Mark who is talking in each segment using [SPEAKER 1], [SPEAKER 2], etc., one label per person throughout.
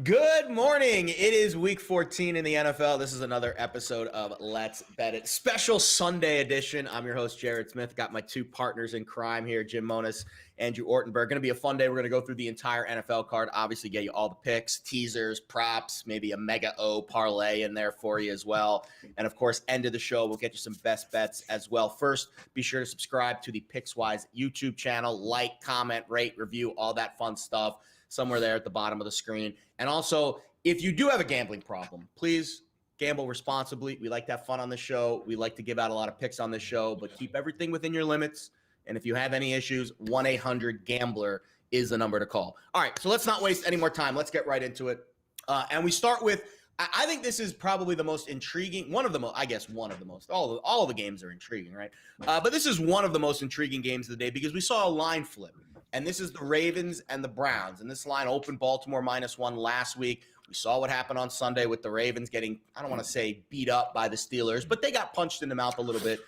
[SPEAKER 1] Good morning. It is week 14 in the NFL. This is another episode of Let's Bet It, special Sunday edition. I'm your host, Jared Smith. Got my two partners in crime here, Jim Monis, Andrew Ortenberg. Going to be a fun day. We're going to go through the entire NFL card, obviously get you all the picks, teasers, props, maybe a mega O parlay in there for you as well. And of course, end of the show, we'll get you some best bets as well. First, be sure to subscribe to the Pickswise YouTube channel, like, comment, rate, review, all that fun stuff. Somewhere there at the bottom of the screen. And also, if you do have a gambling problem, please gamble responsibly. We like to have fun on the show. We like to give out a lot of picks on the show, but keep everything within your limits. And if you have any issues, 1-800-GAMBLER is the number to call. All right, so let's not waste any more time. Let's get right into it. And we start with, I think this is probably the most intriguing, one of the most, all of the games are intriguing, right? But this is one of the most intriguing games of the day because we saw a line flip. And this is the Ravens and the Browns. And this line opened Baltimore -1 last week. We saw what happened on Sunday with the Ravens getting, I don't want to say beat up by the Steelers, but they got punched in the mouth a little bit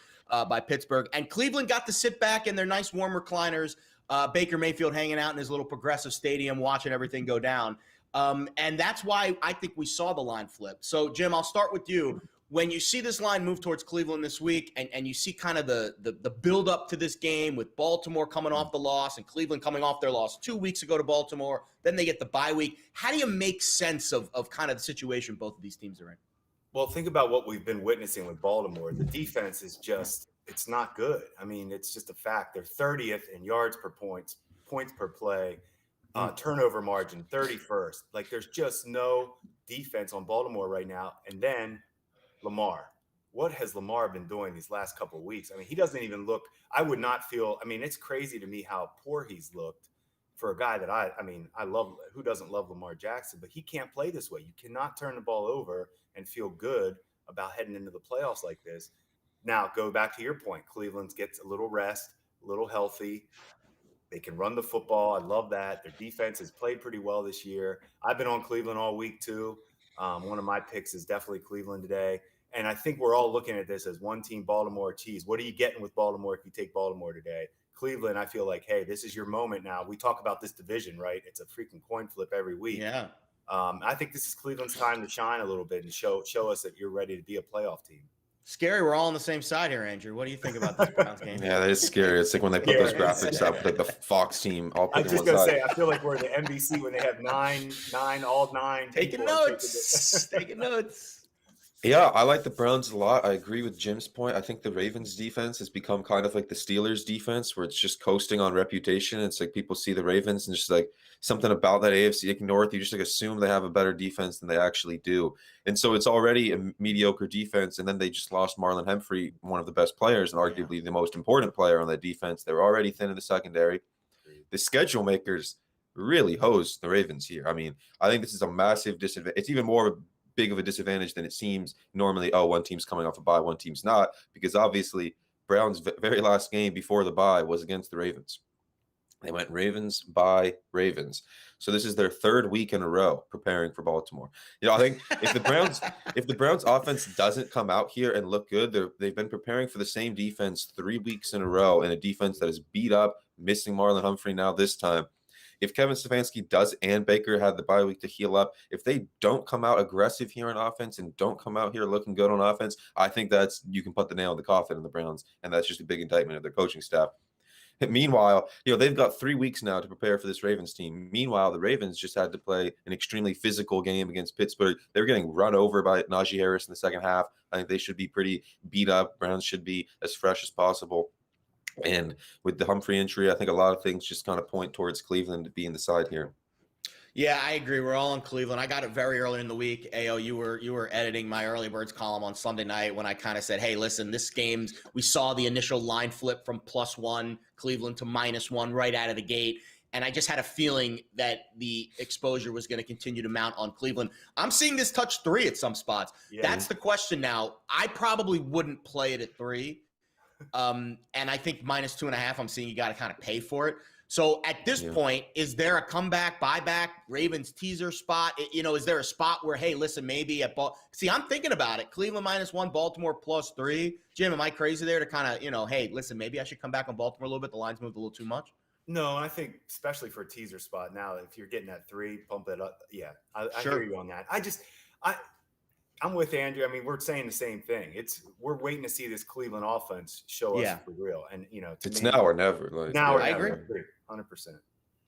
[SPEAKER 1] by Pittsburgh. And Cleveland got to sit back in their nice warm recliners. Baker Mayfield hanging out in his little Progressive Stadium watching everything go down. And that's why I think we saw the line flip. So, Jim, I'll start with you. When you see this line move towards Cleveland this week and you see kind of the build up to this game with Baltimore coming off the loss and Cleveland coming off their loss 2 weeks ago to Baltimore, then they get the bye week. How do you make sense of kind of the situation both of these teams are in?
[SPEAKER 2] Well, think about what we've been witnessing with Baltimore. The defense is just, it's not good. I mean, it's just a fact. They're 30th in yards per points per play, turnover margin, 31st. Like there's just no defense on Baltimore right now. And then Lamar. What has Lamar been doing these last couple of weeks? I mean, he doesn't even look – I would not feel – I mean, it's crazy to me how poor he's looked for a guy that I love – who doesn't love Lamar Jackson? But he can't play this way. You cannot turn the ball over and feel good about heading into the playoffs like this. Now, go back to your point. Cleveland gets a little rest, a little healthy. They can run the football. I love that. Their defense has played pretty well this year. I've been on Cleveland all week too. One of my picks is definitely Cleveland today. And I think we're all looking at this as one team, Baltimore, geez, what are you getting with Baltimore if you take Baltimore today? Cleveland, I feel like, hey, this is your moment now. We talk about this division, right? It's a freaking coin flip every week.
[SPEAKER 1] Yeah.
[SPEAKER 2] I think this is Cleveland's time to shine a little bit and show us that you're ready to be a playoff team.
[SPEAKER 1] Scary. We're all on the same side here, Andrew. What do you think about this Browns game?
[SPEAKER 3] Yeah, that is scary. It's like when they put those graphics up, like the Fox team all
[SPEAKER 2] I
[SPEAKER 3] put
[SPEAKER 2] was just
[SPEAKER 3] on one
[SPEAKER 2] going to
[SPEAKER 3] side.
[SPEAKER 2] say, I feel like we're the NBC when they have all nine.
[SPEAKER 1] Taking notes. Taking notes.
[SPEAKER 3] Yeah, I like the Browns a lot. I agree with Jim's point. I think the Ravens defense has become kind of like the Steelers defense where it's just coasting on reputation. It's like people see the Ravens and just like something about that AFC North, you just like assume they have a better defense than they actually do. And so it's already a mediocre defense. And then they just lost Marlon Humphrey, one of the best players and arguably the most important player on that defense. They were already thin in the secondary. The schedule makers really hosed the Ravens here. I mean, I think this is a massive disadvantage. It's even more big of a disadvantage than it seems normally. Oh, one team's coming off a bye, one team's not, because obviously Brown's very last game before the bye was against the Ravens. They went Ravens, bye, Ravens. So this is their third week in a row preparing for Baltimore. You know, I think if the Browns offense doesn't come out here and look good, they've been preparing for the same defense 3 weeks in a row, and a defense that is beat up, missing Marlon Humphrey now this time. If Kevin Stefanski does and Baker had the bye week to heal up, if they don't come out aggressive here on offense and don't come out here looking good on offense, I think you can put the nail in the coffin in the Browns, and that's just a big indictment of their coaching staff. Meanwhile, they've got 3 weeks now to prepare for this Ravens team. Meanwhile, the Ravens just had to play an extremely physical game against Pittsburgh. They were getting run over by Najee Harris in the second half. I think they should be pretty beat up. Browns should be as fresh as possible. And with the Humphrey injury, I think a lot of things just kind of point towards Cleveland being the side here.
[SPEAKER 1] Yeah, I agree. We're all in Cleveland. I got it very early in the week. Ayo, you were editing my Early Birds column on Sunday night when I kind of said, hey, listen, this game's – we saw the initial line flip from +1 Cleveland to -1 right out of the gate. And I just had a feeling that the exposure was going to continue to mount on Cleveland. I'm seeing this touch 3 at some spots. Yeah. That's the question now. I probably wouldn't play it at 3. And I think -2.5, I'm seeing you got to kind of pay for it. So at this point, is there a comeback, buyback, Ravens teaser spot? Is there a spot where, hey, listen, maybe see, I'm thinking about it. Cleveland -1, Baltimore +3. Jim, am I crazy there to kind of, hey, listen, maybe I should come back on Baltimore a little bit? The line's moved a little too much.
[SPEAKER 2] No, I think especially for a teaser spot now, if you're getting that 3, pump it up. Yeah, I
[SPEAKER 1] Sure.
[SPEAKER 2] hear you on that. I'm with Andrew. I mean, we're saying the same thing. We're waiting to see this Cleveland offense show us
[SPEAKER 1] Yeah.
[SPEAKER 2] for real. And to
[SPEAKER 3] It's
[SPEAKER 2] me,
[SPEAKER 3] now or never. Like,
[SPEAKER 2] now or
[SPEAKER 1] I
[SPEAKER 2] never.
[SPEAKER 1] agree.
[SPEAKER 2] 100%.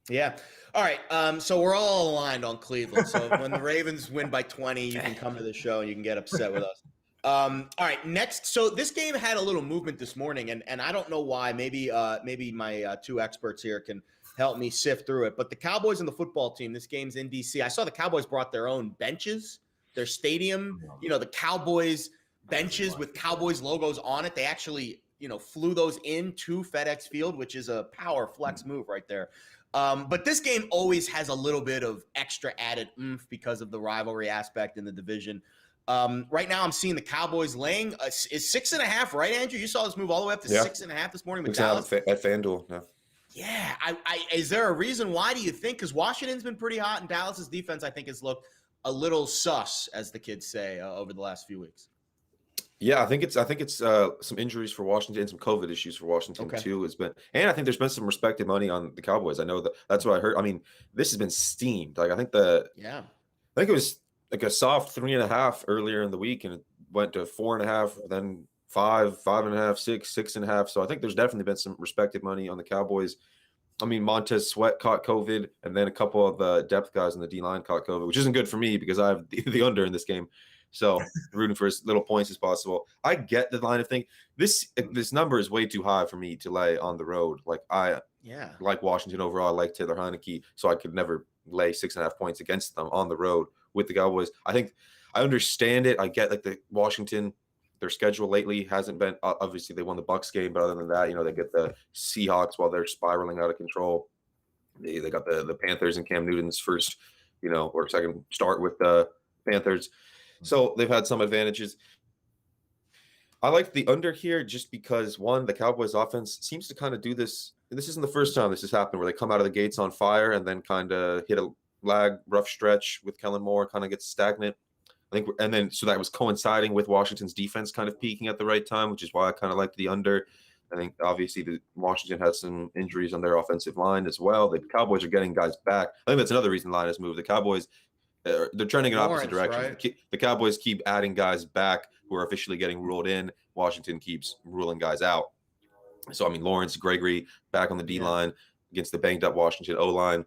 [SPEAKER 1] Yeah. All right. So we're all aligned on Cleveland. So when the Ravens win by 20, you can come to the show and you can get upset with us. All right. Next. So this game had a little movement this morning, and I don't know why. Maybe my 2 experts here can help me sift through it. But the Cowboys and the football team, this game's in DC. I saw the Cowboys brought their own benches, their stadium, the Cowboys benches with Cowboys logos on it. They actually, flew those into FedEx Field, which is a power flex move right there. But this game always has a little bit of extra added oomph because of the rivalry aspect in the division. Right now, I'm seeing the Cowboys laying is 6.5, right, Andrew? You saw this move all the way up to 6.5 this morning with Dallas.
[SPEAKER 3] At FanDuel, no.
[SPEAKER 1] Yeah, is there a reason why? Do you think? Because Washington's been pretty hot, and Dallas's defense, I think, has looked a little sus, as the kids say, over the last few weeks.
[SPEAKER 3] Yeah, I think it's some injuries for Washington and some COVID issues for Washington too. And I think there's been some respected money on the Cowboys. I know that's what I heard. I mean, this has been steamed. Like I think it was like a soft 3.5 earlier in the week, and it went to 4.5, then 5, 5.5, 6, 6.5. So I think there's definitely been some respected money on the Cowboys. I mean, Montez Sweat caught COVID, and then a couple of the depth guys in the D-line caught COVID, which isn't good for me because I have the under in this game. So rooting for as little points as possible. I get the line of thing. This number is way too high for me to lay on the road. Like I like Washington overall. I like Taylor Heineke, so I could never lay 6.5 points against them on the road with the Cowboys. I think I understand it. I get like the Washington, their schedule lately hasn't been obviously they won the Bucs game, but other than that, they get the Seahawks while they're spiraling out of control. They got the Panthers and Cam Newton's first, or second start with the Panthers. So they've had some advantages. I like the under here just because, one, the Cowboys offense seems to kind of do this. This isn't the first time this has happened where they come out of the gates on fire and then kind of hit a rough stretch with Kellen Moore, kind of gets stagnant. I think, and then so that was coinciding with Washington's defense kind of peaking at the right time, which is why I kind of liked the under. I think obviously the Washington has some injuries on their offensive line as well. The Cowboys are getting guys back. I think that's another reason the line has moved. The Cowboys, they're trending in opposite directions. Right? The Cowboys keep adding guys back who are officially getting ruled in. Washington keeps ruling guys out. So, I mean, Lawrence, Gregory back on the D-line against the banged-up Washington O-line.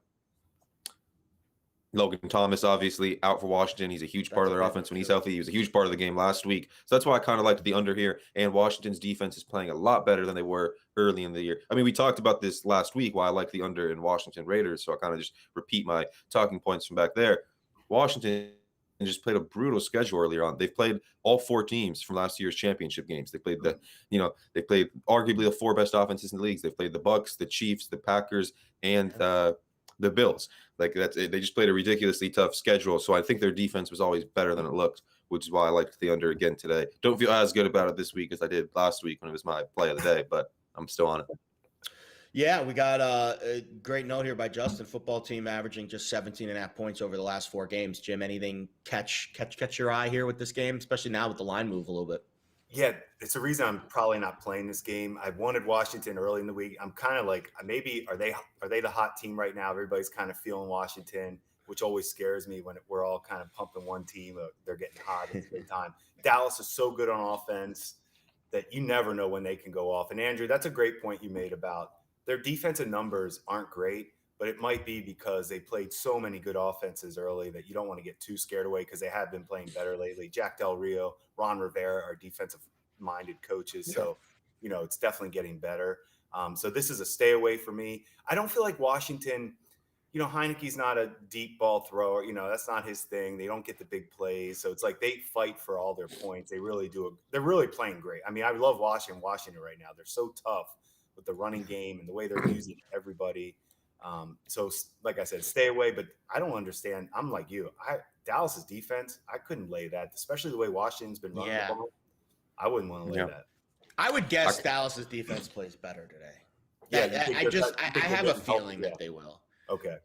[SPEAKER 3] Logan Thomas, obviously, out for Washington. He's a huge part of their offense when he's healthy. He was a huge part of the game last week. So that's why I kind of liked the under here. And Washington's defense is playing a lot better than they were early in the year. I mean, we talked about this last week, why I like the under in Washington Raiders. So I kind of just repeat my talking points from back there. Washington just played a brutal schedule earlier on. They've played all 4 teams from last year's championship games. They played they played arguably the 4 best offenses in the leagues. They played the Bucs, the Chiefs, the Packers, and the Bills. Like they just played a ridiculously tough schedule. So I think their defense was always better than it looked, which is why I liked the under again today. Don't feel as good about it this week as I did last week when it was my play of the day, but I'm still on it.
[SPEAKER 1] Yeah, we got a great note here by Justin. Football team averaging just 17.5 points over the last 4 games. Jim, anything catch your eye here with this game, especially now with the line move a little bit?
[SPEAKER 2] Yeah, it's a reason I'm probably not playing this game. I wanted Washington early in the week. I'm kind of like, maybe are they the hot team right now? Everybody's kind of feeling Washington, which always scares me when we're all kind of pumping one team. They're getting hot. It's a good time. Dallas is so good on offense that you never know when they can go off. And Andrew, that's a great point you made about their defensive numbers aren't great, but it might be because they played so many good offenses early that you don't want to get too scared away because they have been playing better lately. Jack Del Rio, Ron Rivera are defensive-minded coaches, so it's definitely getting better. So this is a stay away for me. I don't feel like Washington, Heineke's not a deep ball thrower. That's not his thing. They don't get the big plays, so it's like they fight for all their points. They really do. They're really playing great. I mean, I love Washington right now. They're so tough with the running game and the way they're using everybody. So like I said, stay away, but I don't understand. I'm like you. Dallas's defense, I couldn't lay that, especially the way Washington's been running the ball. I wouldn't want to lay that.
[SPEAKER 1] I would guess Dallas's defense plays better today. I have a feeling that they will.
[SPEAKER 2] Okay.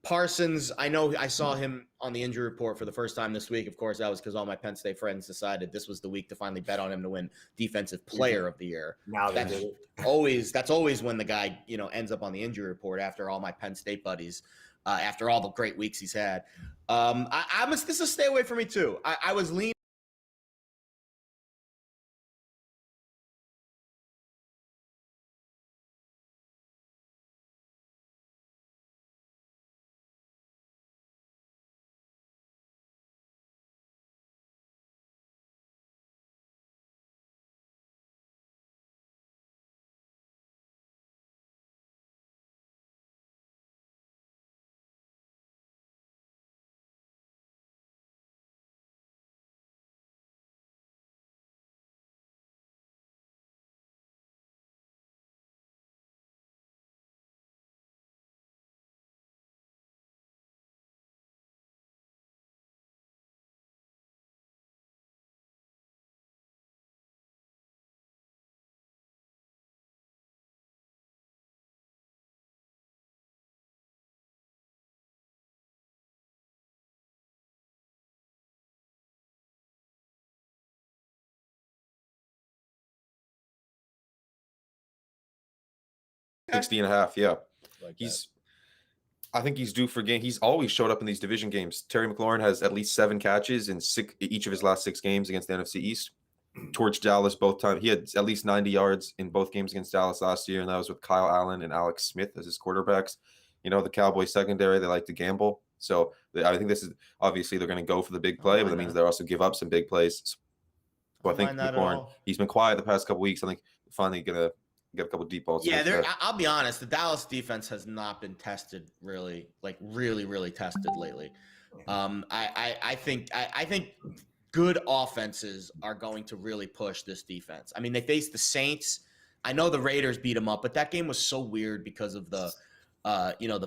[SPEAKER 1] Parsons, I know I saw him on the injury report for the first time this week. Of course, that was because all my Penn State friends decided this was the week to finally bet on him to win Defensive Player of the Year.
[SPEAKER 2] Now they did it.
[SPEAKER 1] That's always when the guy, ends up on the injury report after all my Penn State buddies, after all the great weeks he's had. This is a stay away from me too. I was leaning.
[SPEAKER 3] Okay. 60.5. Yeah.
[SPEAKER 2] Like
[SPEAKER 3] I think he's due for game. He's always showed up in these division games. Terry McLaurin has at least 7 catches in each of his last 6 games against the NFC East. Torched Dallas both times. He had at least 90 yards in both games against Dallas last year, and that was with Kyle Allen and Alex Smith as his quarterbacks. The Cowboys secondary, they like to gamble. So I think this is obviously they're going to go for the big play, but that means they'll also give up some big plays. So I think McLaurin, he's been quiet the past couple weeks. I think finally going to get a couple deep balls.
[SPEAKER 1] Yeah, I'll be honest. The Dallas defense has not been tested really tested lately. I think good offenses are going to really push this defense. I mean, they faced the Saints. I know the Raiders beat them up, but that game was so weird because of the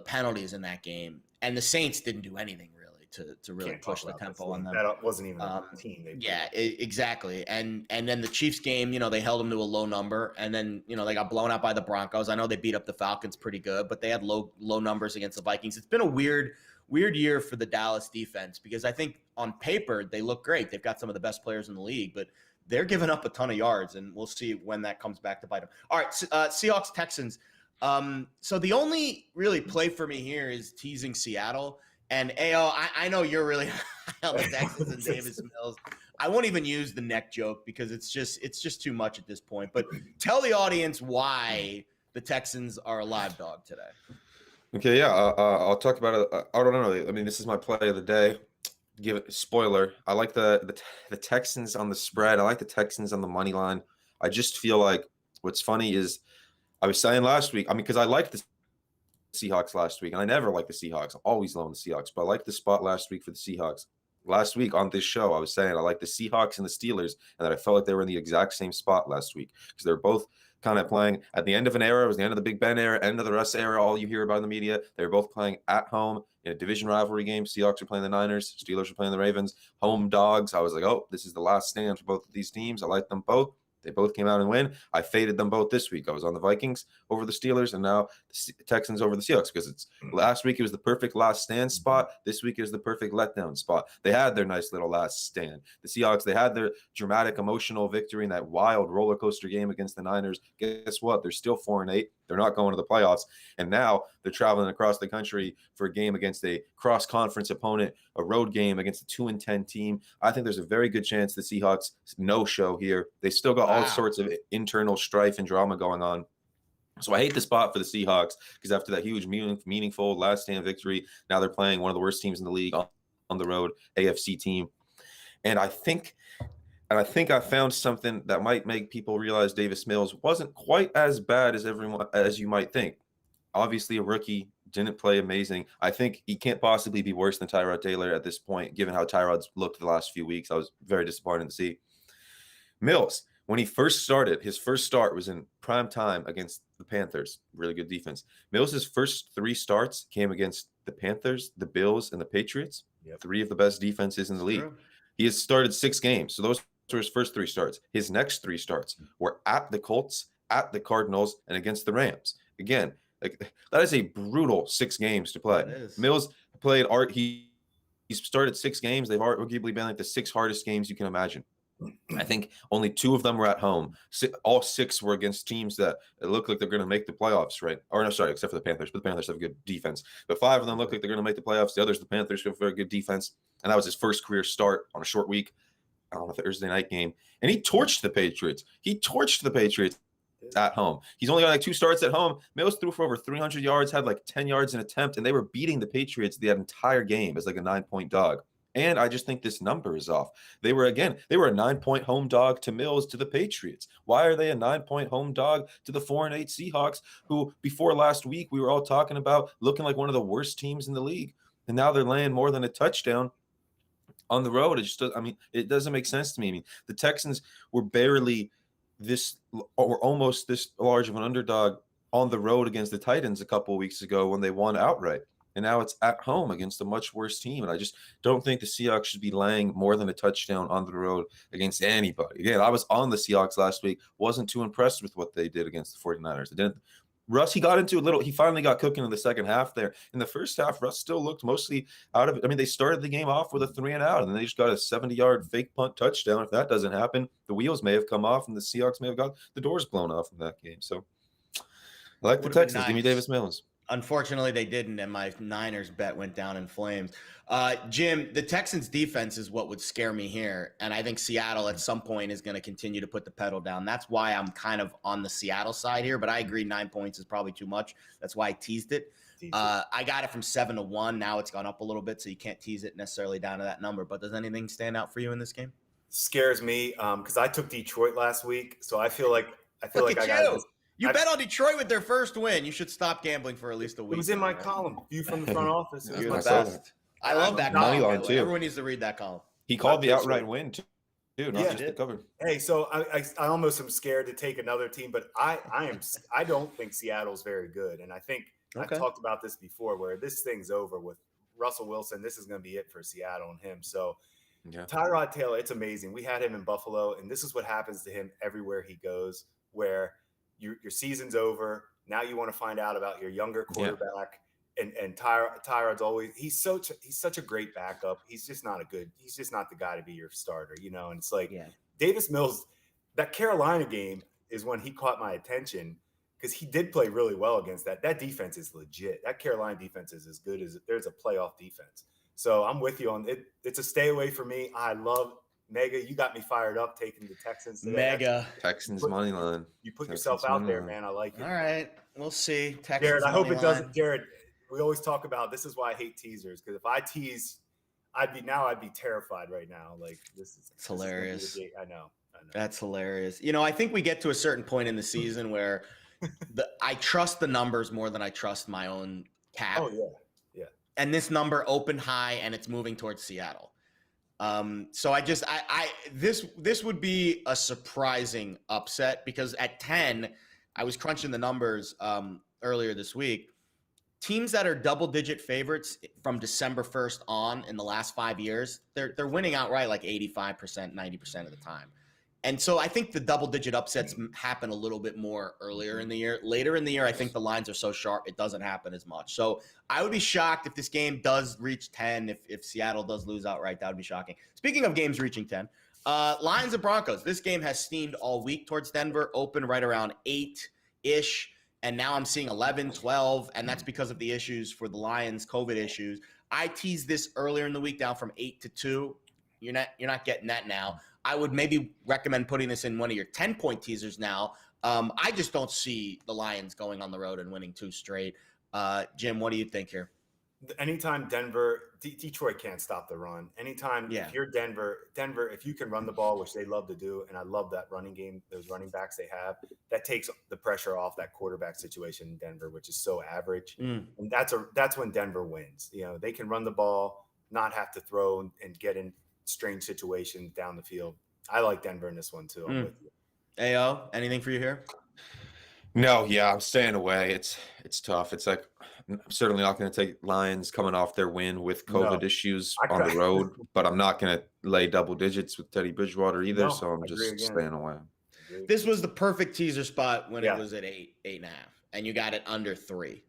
[SPEAKER 1] penalties in that game, and the Saints didn't do anything really to really push the tempo on them.
[SPEAKER 2] That wasn't even a team.
[SPEAKER 1] Exactly. And then the Chiefs game, they held them to a low number, and then they got blown out by the Broncos. I know they beat up the Falcons pretty good, but they had low numbers against the Vikings. It's been a weird year for the Dallas defense because I think on paper they look great. They've got some of the best players in the league, but they're giving up a ton of yards, and we'll see when that comes back to bite them. All right, Seahawks Texans. So the only really play for me here is teasing Seattle. And AO, I know you're really high on the Texans and Davis Mills. I won't even use the neck joke because it's just too much at this point. But tell the audience why the Texans are a live dog today.
[SPEAKER 3] Okay, yeah, I'll talk about it. I don't know. I mean, this is my play of the day. Give it a spoiler. I like the Texans on the spread. I like the Texans on the money line. I just feel like what's funny is I was saying last week. I mean, because I like the Seahawks last week, and I never like the Seahawks. I'm always low on the Seahawks, but I like the spot last week for the Seahawks. Last week on this show, I was saying I like the Seahawks and the Steelers, and that I felt like they were in the exact same spot last week because they're both kind of playing at the end of an era. It was the end of the Big Ben era, end of the Russ era. All you hear about in the media, they were both playing at home in a division rivalry game. Seahawks are playing the Niners, Steelers are playing the Ravens, home dogs. I was like, oh, this is the last stand for both of these teams. I like them both. They both came out and win. I faded them both this week. I was on the Vikings over the Steelers and now the Texans over the Seahawks because it's last week it was the perfect last stand spot. This week is the perfect letdown spot. They had their nice little last stand. The Seahawks, they had their dramatic emotional victory in that wild roller coaster game against the Niners. Guess what? They're still 4-8. They're not going to the playoffs. And now they're traveling across the country for a game against a cross-conference opponent, a road game against a 2-10 team. I think there's a very good chance the Seahawks no-show here. They still got all sorts of internal strife and drama going on. So I hate the spot for the Seahawks because after that huge, meaningful last stand victory, now they're playing one of the worst teams in the league on the road, AFC team. And I think I found something that might make people realize Davis Mills wasn't quite as bad as you might think. Obviously, a rookie, didn't play amazing. I think he can't possibly be worse than Tyrod Taylor at this point, given how Tyrod's looked the last few weeks. I was very disappointed to see. Mills, when he first started, his first start was in prime time against the Panthers. Really good defense. Mills' first 3 starts came against the Panthers, the Bills, and the Patriots. Yep. 3 of the best defenses in the league. True. He has started 6 games. So those were his first 3 starts. His next 3 starts were at the Colts, at the Cardinals, and against the Rams. Again, Like that is a brutal 6 games to play.
[SPEAKER 1] It is.
[SPEAKER 3] Mills played art. He's started 6 games. They've arguably been like the 6 hardest games you can imagine. I think only 2 of them were at home. All 6 were against teams that look like they're going to make the playoffs, right? Or no, sorry, except for the Panthers. But the Panthers have good defense. But 5 of them look like they're going to make the playoffs. The others, the Panthers, have very good defense. And that was his first career start on a short week on a Thursday night game. And he torched the Patriots. At home. He's only got like 2 starts at home. Mills threw for over 300 yards, had like 10 yards an attempt, and they were beating the Patriots the entire game as like a 9-point dog. And I just think this number is off. They were a 9-point home dog to Mills to the Patriots. Why are they a 9-point home dog to the 4-8 Seahawks, who before last week we were all talking about looking like one of the worst teams in the league? And now they're laying more than a touchdown on the road. It doesn't make sense to me. I mean, the Texans were barely this or almost this large of an underdog on the road against the Titans a couple of weeks ago when they won outright. And now it's at home against a much worse team. And I just don't think the Seahawks should be laying more than a touchdown on the road against anybody. Again, I was on the Seahawks last week. Wasn't too impressed with what they did against the 49ers. Russ, he got into he finally got cooking in the second half there. In the first half, Russ still looked mostly out of it. I mean, they started the game off with a 3-and-out, and then they just got a 70-yard fake punt touchdown. If that doesn't happen, the wheels may have come off, and the Seahawks may have got the doors blown off in that game. So I like the Texans.
[SPEAKER 1] Nice.
[SPEAKER 3] Give me Davis Mills.
[SPEAKER 1] Unfortunately, they didn't, and my Niners bet went down in flames. Jim, the Texans' defense is what would scare me here, and I think Seattle at some point is going to continue to put the pedal down. That's why I'm kind of on the Seattle side here, but I agree 9 points is probably too much. That's why I teased it. I got it from 7-1. Now it's gone up a little bit, so you can't tease it necessarily down to that number. But does anything stand out for you in this game?
[SPEAKER 2] Scares me because I took Detroit last week, so I feel like I got.
[SPEAKER 1] You bet on Detroit with their first win. You should stop gambling for at least a week.
[SPEAKER 2] It was in my column. View from the front office.
[SPEAKER 1] You're the best. I love that
[SPEAKER 3] Money
[SPEAKER 1] column.
[SPEAKER 3] line too.
[SPEAKER 1] Everyone needs to read that column.
[SPEAKER 3] He called the outright win too, not just the cover.
[SPEAKER 2] Hey, so I almost am scared to take another team, but I don't think Seattle's very good, and I think I've talked about this before, where this thing's over with Russell Wilson. This is going to be it for Seattle and him. So Tyrod Taylor, it's amazing. We had him in Buffalo, and this is what happens to him everywhere he goes, where your season's over. Now you want to find out about your younger quarterback. And Tyrod's always he's such a great backup. He's just not the guy to be your starter, and it's like Davis Mills, that Carolina game is when he caught my attention because he did play really well against that. That defense is legit. That Carolina defense is as good as there's a playoff defense. So I'm with you on it. It's a stay away for me. I love Mega, you got me fired up taking the Texans today.
[SPEAKER 1] Mega.
[SPEAKER 3] Texans money line.
[SPEAKER 2] You put yourself out there, man. I like it.
[SPEAKER 1] All right. We'll see. Texans
[SPEAKER 2] Jared, I hope it doesn't.
[SPEAKER 1] line.
[SPEAKER 2] Jared, we always talk about this is why I hate teasers, because if I tease, I'd be terrified right now. Like it's
[SPEAKER 1] hilarious.
[SPEAKER 2] I know.
[SPEAKER 1] That's hilarious. I think we get to a certain point in the season where I trust the numbers more than I trust my own cap.
[SPEAKER 2] Oh yeah.
[SPEAKER 1] And this number opened high and it's moving towards Seattle. So this would be a surprising upset because at 10, I was crunching the numbers earlier this week. Teams that are double-digit favorites from December 1st on in the last 5 years, they're winning outright like 85%, 90% of the time. And so I think the double-digit upsets happen a little bit more earlier in the year. Later in the year, I think the lines are so sharp, it doesn't happen as much. So I would be shocked if this game does reach 10. If Seattle does lose outright, that would be shocking. Speaking of games reaching 10, Lions and Broncos. This game has steamed all week towards Denver, open right around 8-ish. And now I'm seeing 11, 12, and that's because of the issues for the Lions, COVID issues. I teased this earlier in the week down from 8 to 2. You're not getting that now. I would maybe recommend putting this in one of your 10-point teasers now. I just don't see the Lions going on the road and winning 2 straight. Jim, what do you think here?
[SPEAKER 2] Anytime Detroit can't stop the run. Anytime if you're Denver, if you can run the ball, which they love to do, and I love that running game, those running backs they have, that takes the pressure off that quarterback situation in Denver, which is so average. And that's when Denver wins. They can run the ball, not have to throw and get in strange situations down the field. I like Denver in this one too. I'm with you.
[SPEAKER 1] AO, anything for you here?
[SPEAKER 3] No, I'm staying away. It's tough. It's like I'm certainly not going to take Lions coming off their win with COVID issues on the road, but I'm not going to lay double digits with Teddy Bridgewater either, so I'm just staying away.
[SPEAKER 1] This was the perfect teaser spot when it was at 8.5. and you got it under 3.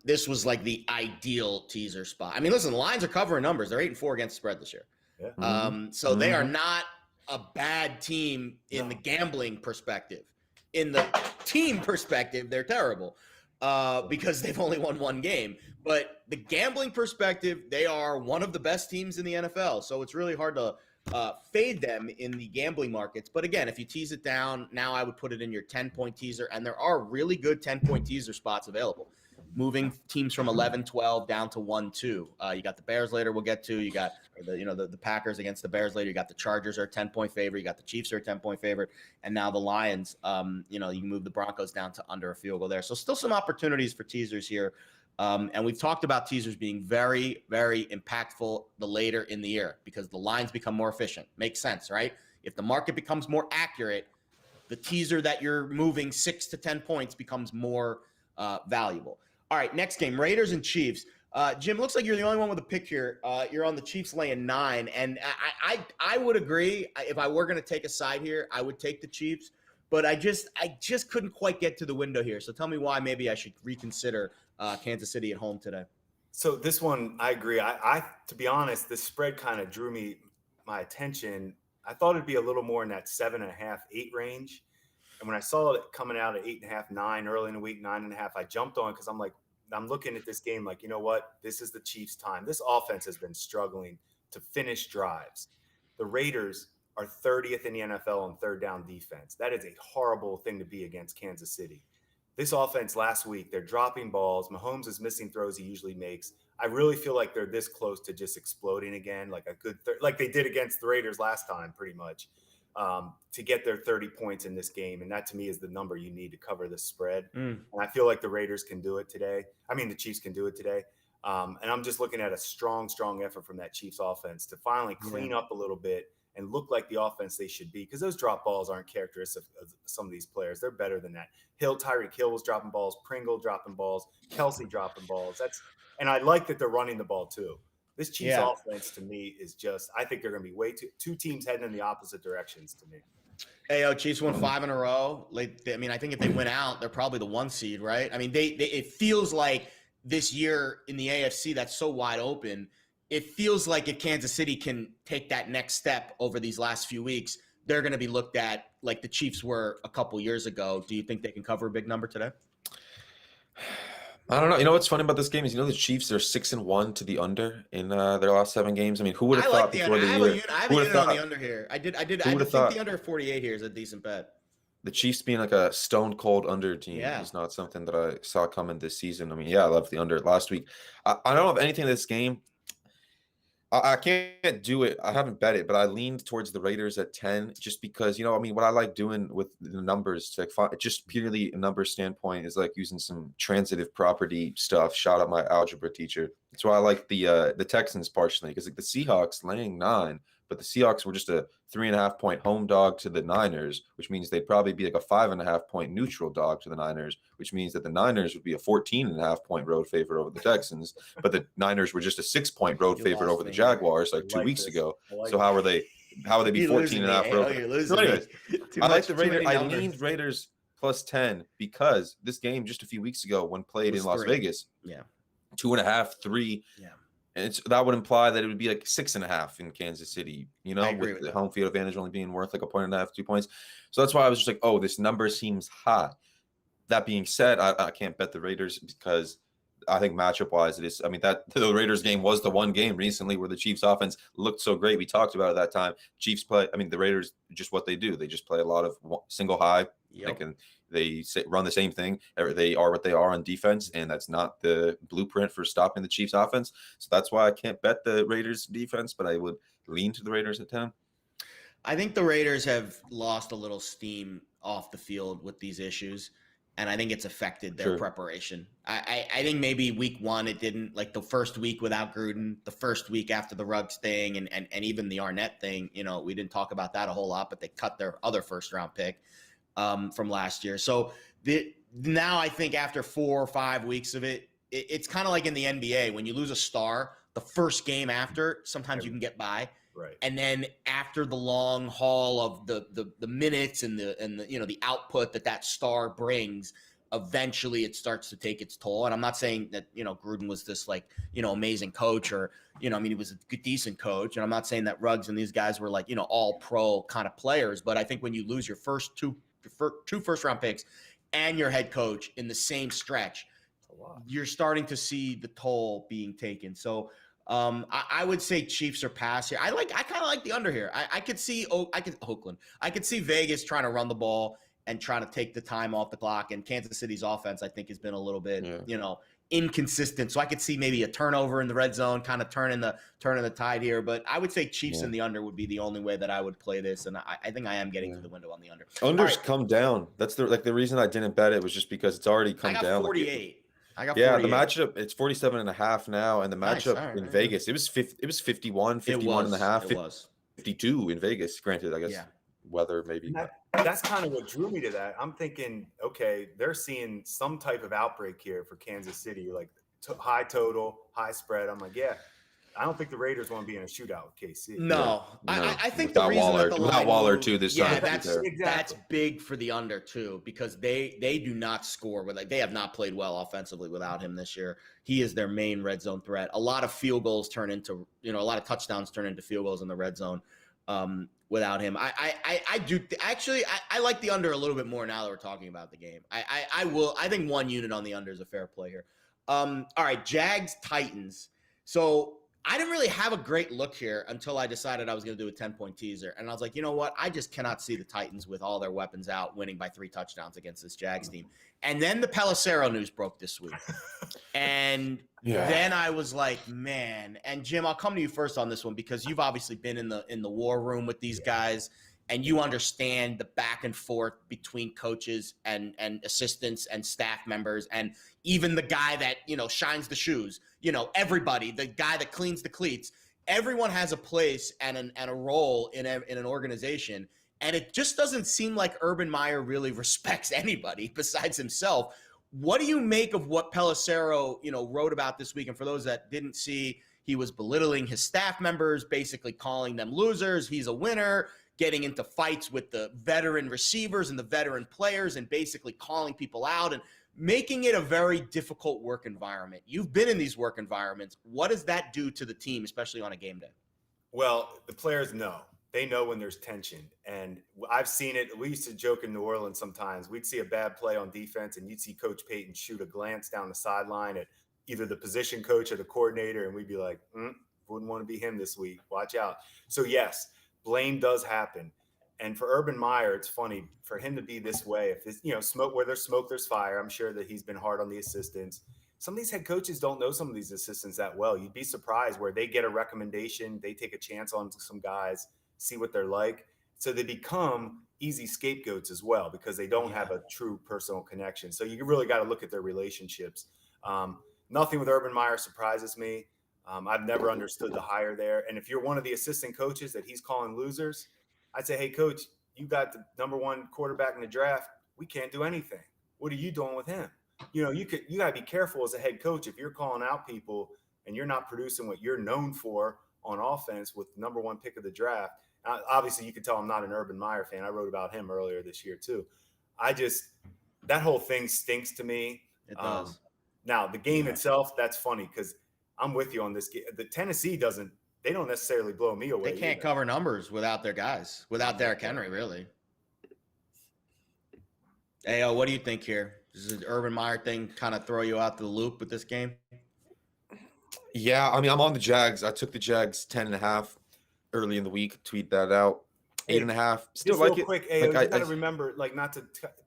[SPEAKER 1] This was like the ideal teaser spot. I mean, listen, the Lions are covering numbers. They're 8-4 against the spread this year.
[SPEAKER 2] Yeah.
[SPEAKER 1] So they are not a bad team in the gambling perspective. In the team perspective, they're terrible because they've only won 1 game. But the gambling perspective, they are one of the best teams in the NFL. So it's really hard to fade them in the gambling markets. But again, if you tease it down, now I would put it in your 10-point teaser. And there are really good 10-point teaser spots available. Moving teams from 11-12 down to 1-2. You got the Bears later we'll get to. You got the Packers against the Bears later. You got the Chargers are a 10-point favorite. You got the Chiefs are a 10-point favorite. And now the Lions, you can move the Broncos down to under a field goal there. So still some opportunities for teasers here. And we've talked about teasers being very, very impactful the later in the year because the lines become more efficient. Makes sense, right? If the market becomes more accurate, the teaser that you're moving 6 to 10 points becomes more valuable. All right, next game, Raiders and Chiefs. Jim, looks like you're the only one with a pick here. You're on the Chiefs laying 9, and I would agree. If I were going to take a side here, I would take the Chiefs, but I just couldn't quite get to the window here. So tell me why maybe I should reconsider Kansas City at home today.
[SPEAKER 2] So this one, I agree. I to be honest, this spread kind of drew my attention. I thought it'd be a little more in that 7.5, 8 range. And when I saw it coming out at 8.5, 9 early in the week, 9.5, I jumped on because I'm looking at this game like, you know what? This is the Chiefs' time. This offense has been struggling to finish drives. The Raiders are 30th in the NFL on third down defense. That is a horrible thing to be against Kansas City. This offense last week, they're dropping balls. Mahomes is missing throws he usually makes. I really feel like they're this close to just exploding again, like a good like they did against the Raiders last time, pretty much, to get their 30 points in this game. And that, to me, is the number you need to cover the spread. And I feel like the Raiders can do it today. I mean, the Chiefs can do it today. And I'm just looking at a strong effort from that Chiefs offense to finally clean up a little bit and look like the offense they should be, because those drop balls aren't characteristic of some of these players. They're better than that. Tyreek Hill was dropping balls, Pringle dropping balls, Kelsey dropping balls. And I like that they're running the ball too. This Chiefs offense, to me, is just – I think they're going to be two teams heading in the opposite directions to me.
[SPEAKER 1] Hey, Chiefs won 5 in a row. I think if they win out, they're probably the 1 seed, right? I mean, it feels like this year in the AFC that's so wide open – it feels like if Kansas City can take that next step over these last few weeks, they're going to be looked at like the Chiefs were a couple years ago. Do you think they can cover a big number today?
[SPEAKER 3] I don't know. You know what's funny about this game is, the Chiefs are 6-1 to the under in their last 7 games. I mean, who would have thought before the year? I have a unit on the under here. I think the under 48 here is a decent bet. The Chiefs being like a stone cold under team is not something that I saw coming this season. I mean, I love the under last week. I don't have anything in this game. I can't do it. I haven't bet it, but I leaned towards the Raiders at 10 just because, what I like doing with the numbers, just purely a number standpoint, is like using some transitive property stuff. Shout out my algebra teacher. That's why I like the Texans partially, because the Seahawks laying 9, but the Seahawks were just a 3.5-point home dog to the Niners, which means they'd probably be like a 5.5-point neutral dog to the Niners, which means that the Niners would be a 14.5-point road favorite over the Texans, but the Niners were just a 6-point road favorite over the Jaguars like 2 weeks ago. So how are they be 14.5 road? So anyways, I like the Raiders. I leaned Raiders plus 10 because this game just a few weeks ago when played in Las Vegas, 2.5, 3. Yeah. And that would imply that it would be like 6.5 in Kansas City, with the home field advantage only being worth like 1.5, 2 points. So that's why I was just like, oh, this number seems high. That being said, I can't bet the Raiders because I think matchup-wise it is. I mean, the Raiders game was the one game recently where the Chiefs offense looked so great. We talked about it that time. The Raiders, just what they do. They just play a lot of single high. They run the same thing. They are what they are on defense, and that's not the blueprint for stopping the Chiefs offense. So that's why I can't bet the Raiders defense, but I would lean to the Raiders at 10.
[SPEAKER 1] I think the Raiders have lost a little steam off the field with these issues, and I think it's affected their preparation. I think maybe week 1 it didn't, like the first week without Gruden, the first week after the Ruggs thing, and even the Arnett thing. We didn't talk about that a whole lot, but they cut their other first-round pick from last year. So now I think after 4 or 5 weeks of it's kind of like in the NBA when you lose a star, the first game after, sometimes you can get by.
[SPEAKER 2] Right.
[SPEAKER 1] And then after the long haul of the minutes and the output that star brings, eventually it starts to take its toll. And I'm not saying that, Gruden was this like, amazing coach or, he was a good, decent coach. And I'm not saying that Ruggs and these guys were like, all pro kind of players. But I think when you lose your two first round picks and your head coach in the same stretch, you're starting to see the toll being taken. So I would say Chiefs are pass here. I kind of like the under here. I could see Oakland. I could see Vegas trying to run the ball and trying to take the time off the clock. And Kansas City's offense, I think, has been a little bit, inconsistent. So I could see maybe a turnover in the red zone, kind of turning the tide here. But I would say Chiefs in the under would be the only way that I would play this. And I think I am getting to the window on the under.
[SPEAKER 3] Under's come down. That's the reason I didn't bet it was just because it's already come down.
[SPEAKER 1] 48. I got
[SPEAKER 3] 48.
[SPEAKER 1] 48.
[SPEAKER 3] The matchup, it's 47.5 now. And the matchup in Vegas, it was 51 and a half,
[SPEAKER 1] it was
[SPEAKER 3] 52 in Vegas. Granted, I guess weather maybe.
[SPEAKER 2] That's kind of what drew me to that. I'm thinking, okay, they're seeing some type of outbreak here for Kansas City, like high total, high spread. I'm like, yeah, I don't think the Raiders want to be in a shootout with KC.
[SPEAKER 1] No. I think the reason
[SPEAKER 3] Waller,
[SPEAKER 1] that the line
[SPEAKER 3] Waller too this time.
[SPEAKER 1] That's big for the under too, because they do not score with they have not played well offensively without him this year. He is their main red zone threat. A lot of field goals turn into a lot of touchdowns turn into field goals in the red zone. Without him, I like the under a little bit more now that we're talking about the game. I think 1 unit on the under is a fair play here. All right, Jags Titans. So I didn't really have a great look here until I decided I was going to do a 10-point teaser. And I was like, you know what? I just cannot see the Titans with all their weapons out winning by 3 touchdowns against this Jags team. And then the Pelissero news broke this week. And then I was like, man. And Jim, I'll come to you first on this one because you've obviously been in the war room with these guys. And you understand the back and forth between coaches and assistants and staff members and even the guy that, shines the shoes, everybody, the guy that cleans the cleats. Everyone has a place and a role in an organization. And it just doesn't seem like Urban Meyer really respects anybody besides himself. What do you make of what Pelissero, wrote about this week? And for those that didn't see, he was belittling his staff members, basically calling them losers. He's a winner, getting into fights with the veteran receivers and the veteran players and basically calling people out and making it a very difficult work environment. You've been in these work environments. What does that do to the team, especially on a game day?
[SPEAKER 2] Well, the players know. They know when there's tension. And I've seen it. We used to joke in New Orleans sometimes. We'd see a bad play on defense, and you'd see Coach Payton shoot a glance down the sideline at either the position coach or the coordinator, and we'd be like, wouldn't want to be him this week. Watch out. So, yes, blame does happen. And for Urban Meyer, it's funny for him to be this way. If this, smoke where there's smoke, there's fire. I'm sure that he's been hard on the assistants. Some of these head coaches don't know some of these assistants that well. You'd be surprised where they get a recommendation, they take a chance on some guys, see what they're like. So they become easy scapegoats as well because they don't have a true personal connection. So you really got to look at their relationships. Nothing with Urban Meyer surprises me. I've never understood the hire there. And if you're one of the assistant coaches that he's calling losers, I'd say, hey, coach, you got the number 1 quarterback in the draft. We can't do anything. What are you doing with him? You got to be careful as a head coach. If you're calling out people and you're not producing what you're known for on offense with number 1 pick of the draft, obviously you can tell I'm not an Urban Meyer fan. I wrote about him earlier this year too. That whole thing stinks to me.
[SPEAKER 1] It does.
[SPEAKER 2] Now the game itself, that's funny because I'm with you on this. The Tennessee they don't necessarily blow me away.
[SPEAKER 1] They can't cover numbers without their guys, without Derrick Henry, really. Ayo, what do you think here? Does the Urban Meyer thing kind of throw you out the loop with this game?
[SPEAKER 3] Yeah, I mean, I'm on the Jags. I took the Jags 10.5 early in the week. Tweet that out. 8.5. Still like it.
[SPEAKER 2] Quick, Ayo, you got to remember,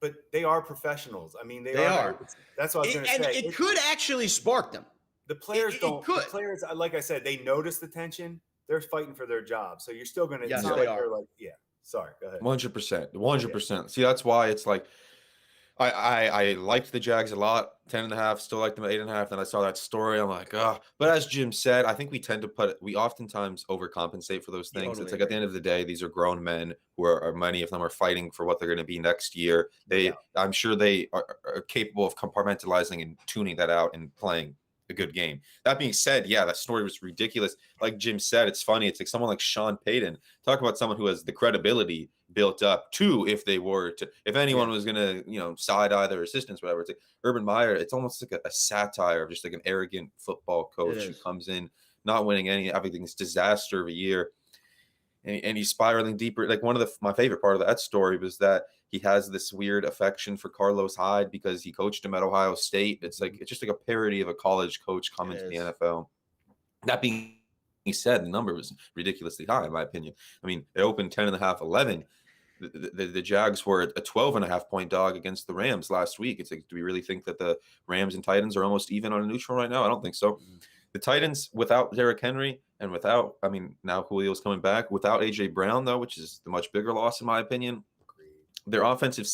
[SPEAKER 2] but they are professionals. I mean, they are. That's what I was going to say.
[SPEAKER 1] And it could actually spark them.
[SPEAKER 2] The players don't. The players, like I said, they notice the tension. They're fighting for their job. So you're still going to.
[SPEAKER 1] Yes,
[SPEAKER 2] they are. Sorry, go ahead.
[SPEAKER 3] 100%. See, that's why it's like I liked the Jags a lot. 10.5. Still like them at 8.5. Then I saw that story. I'm like, oh. But as Jim said, I think we oftentimes overcompensate for those things. It's like at the end of the day, these are grown men who are many of them are fighting for what they're going to be next year. I'm sure they are capable of compartmentalizing and tuning that out and playing a good game. That being said, yeah, that story was ridiculous. Like Jim said, it's funny. It's like someone like Sean Payton. Talk about someone who has the credibility built up to if anyone was gonna, side eye their assistants, whatever. It's like Urban Meyer. It's almost like a satire of just like an arrogant football coach who comes in not winning everything's disaster of a year. And he's spiraling deeper. Like my favorite part of that story was that he has this weird affection for Carlos Hyde because he coached him at Ohio State. It's just like a parody of a college coach coming to the NFL. That being said, the number was ridiculously high in my opinion. I mean, it opened 10.5, 11. The Jags were a 12.5 point dog against the Rams last week. It's like, do we really think that the Rams and Titans are almost even on a neutral right now? I don't think so. The Titans, without Derrick Henry and now Julio's coming back, without A.J. Brown, though, which is the much bigger loss in my opinion, their offensive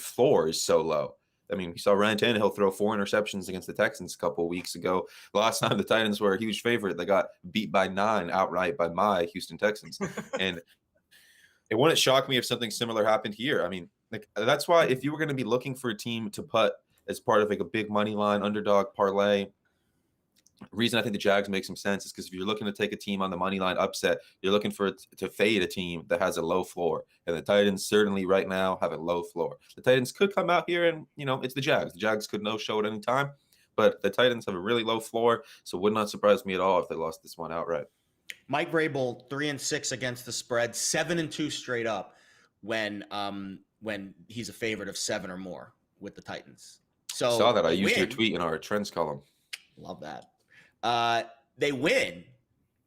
[SPEAKER 3] floor is so low. I mean, we saw Ryan Tannehill throw 4 interceptions against the Texans a couple of weeks ago. The last time the Titans were a huge favorite, they got beat by 9 outright by my Houston Texans. And it wouldn't shock me if something similar happened here. I mean, like that's why if you were going to be looking for a team to put as part of like a big money line underdog parlay, reason I think the Jags make some sense is because if you're looking to take a team on the money line upset, you're looking for it to fade a team that has a low floor. And the Titans certainly right now have a low floor. The Titans could come out here and, it's the Jags. The Jags could no show at any time, but the Titans have a really low floor. So it would not surprise me at all if they lost this one outright.
[SPEAKER 1] Mike Vrabel 3-6 against the spread, 7-2 straight up when he's a favorite of 7 or more with the Titans. So
[SPEAKER 3] I saw that. I used your tweet in our trends column.
[SPEAKER 1] Love that. They win,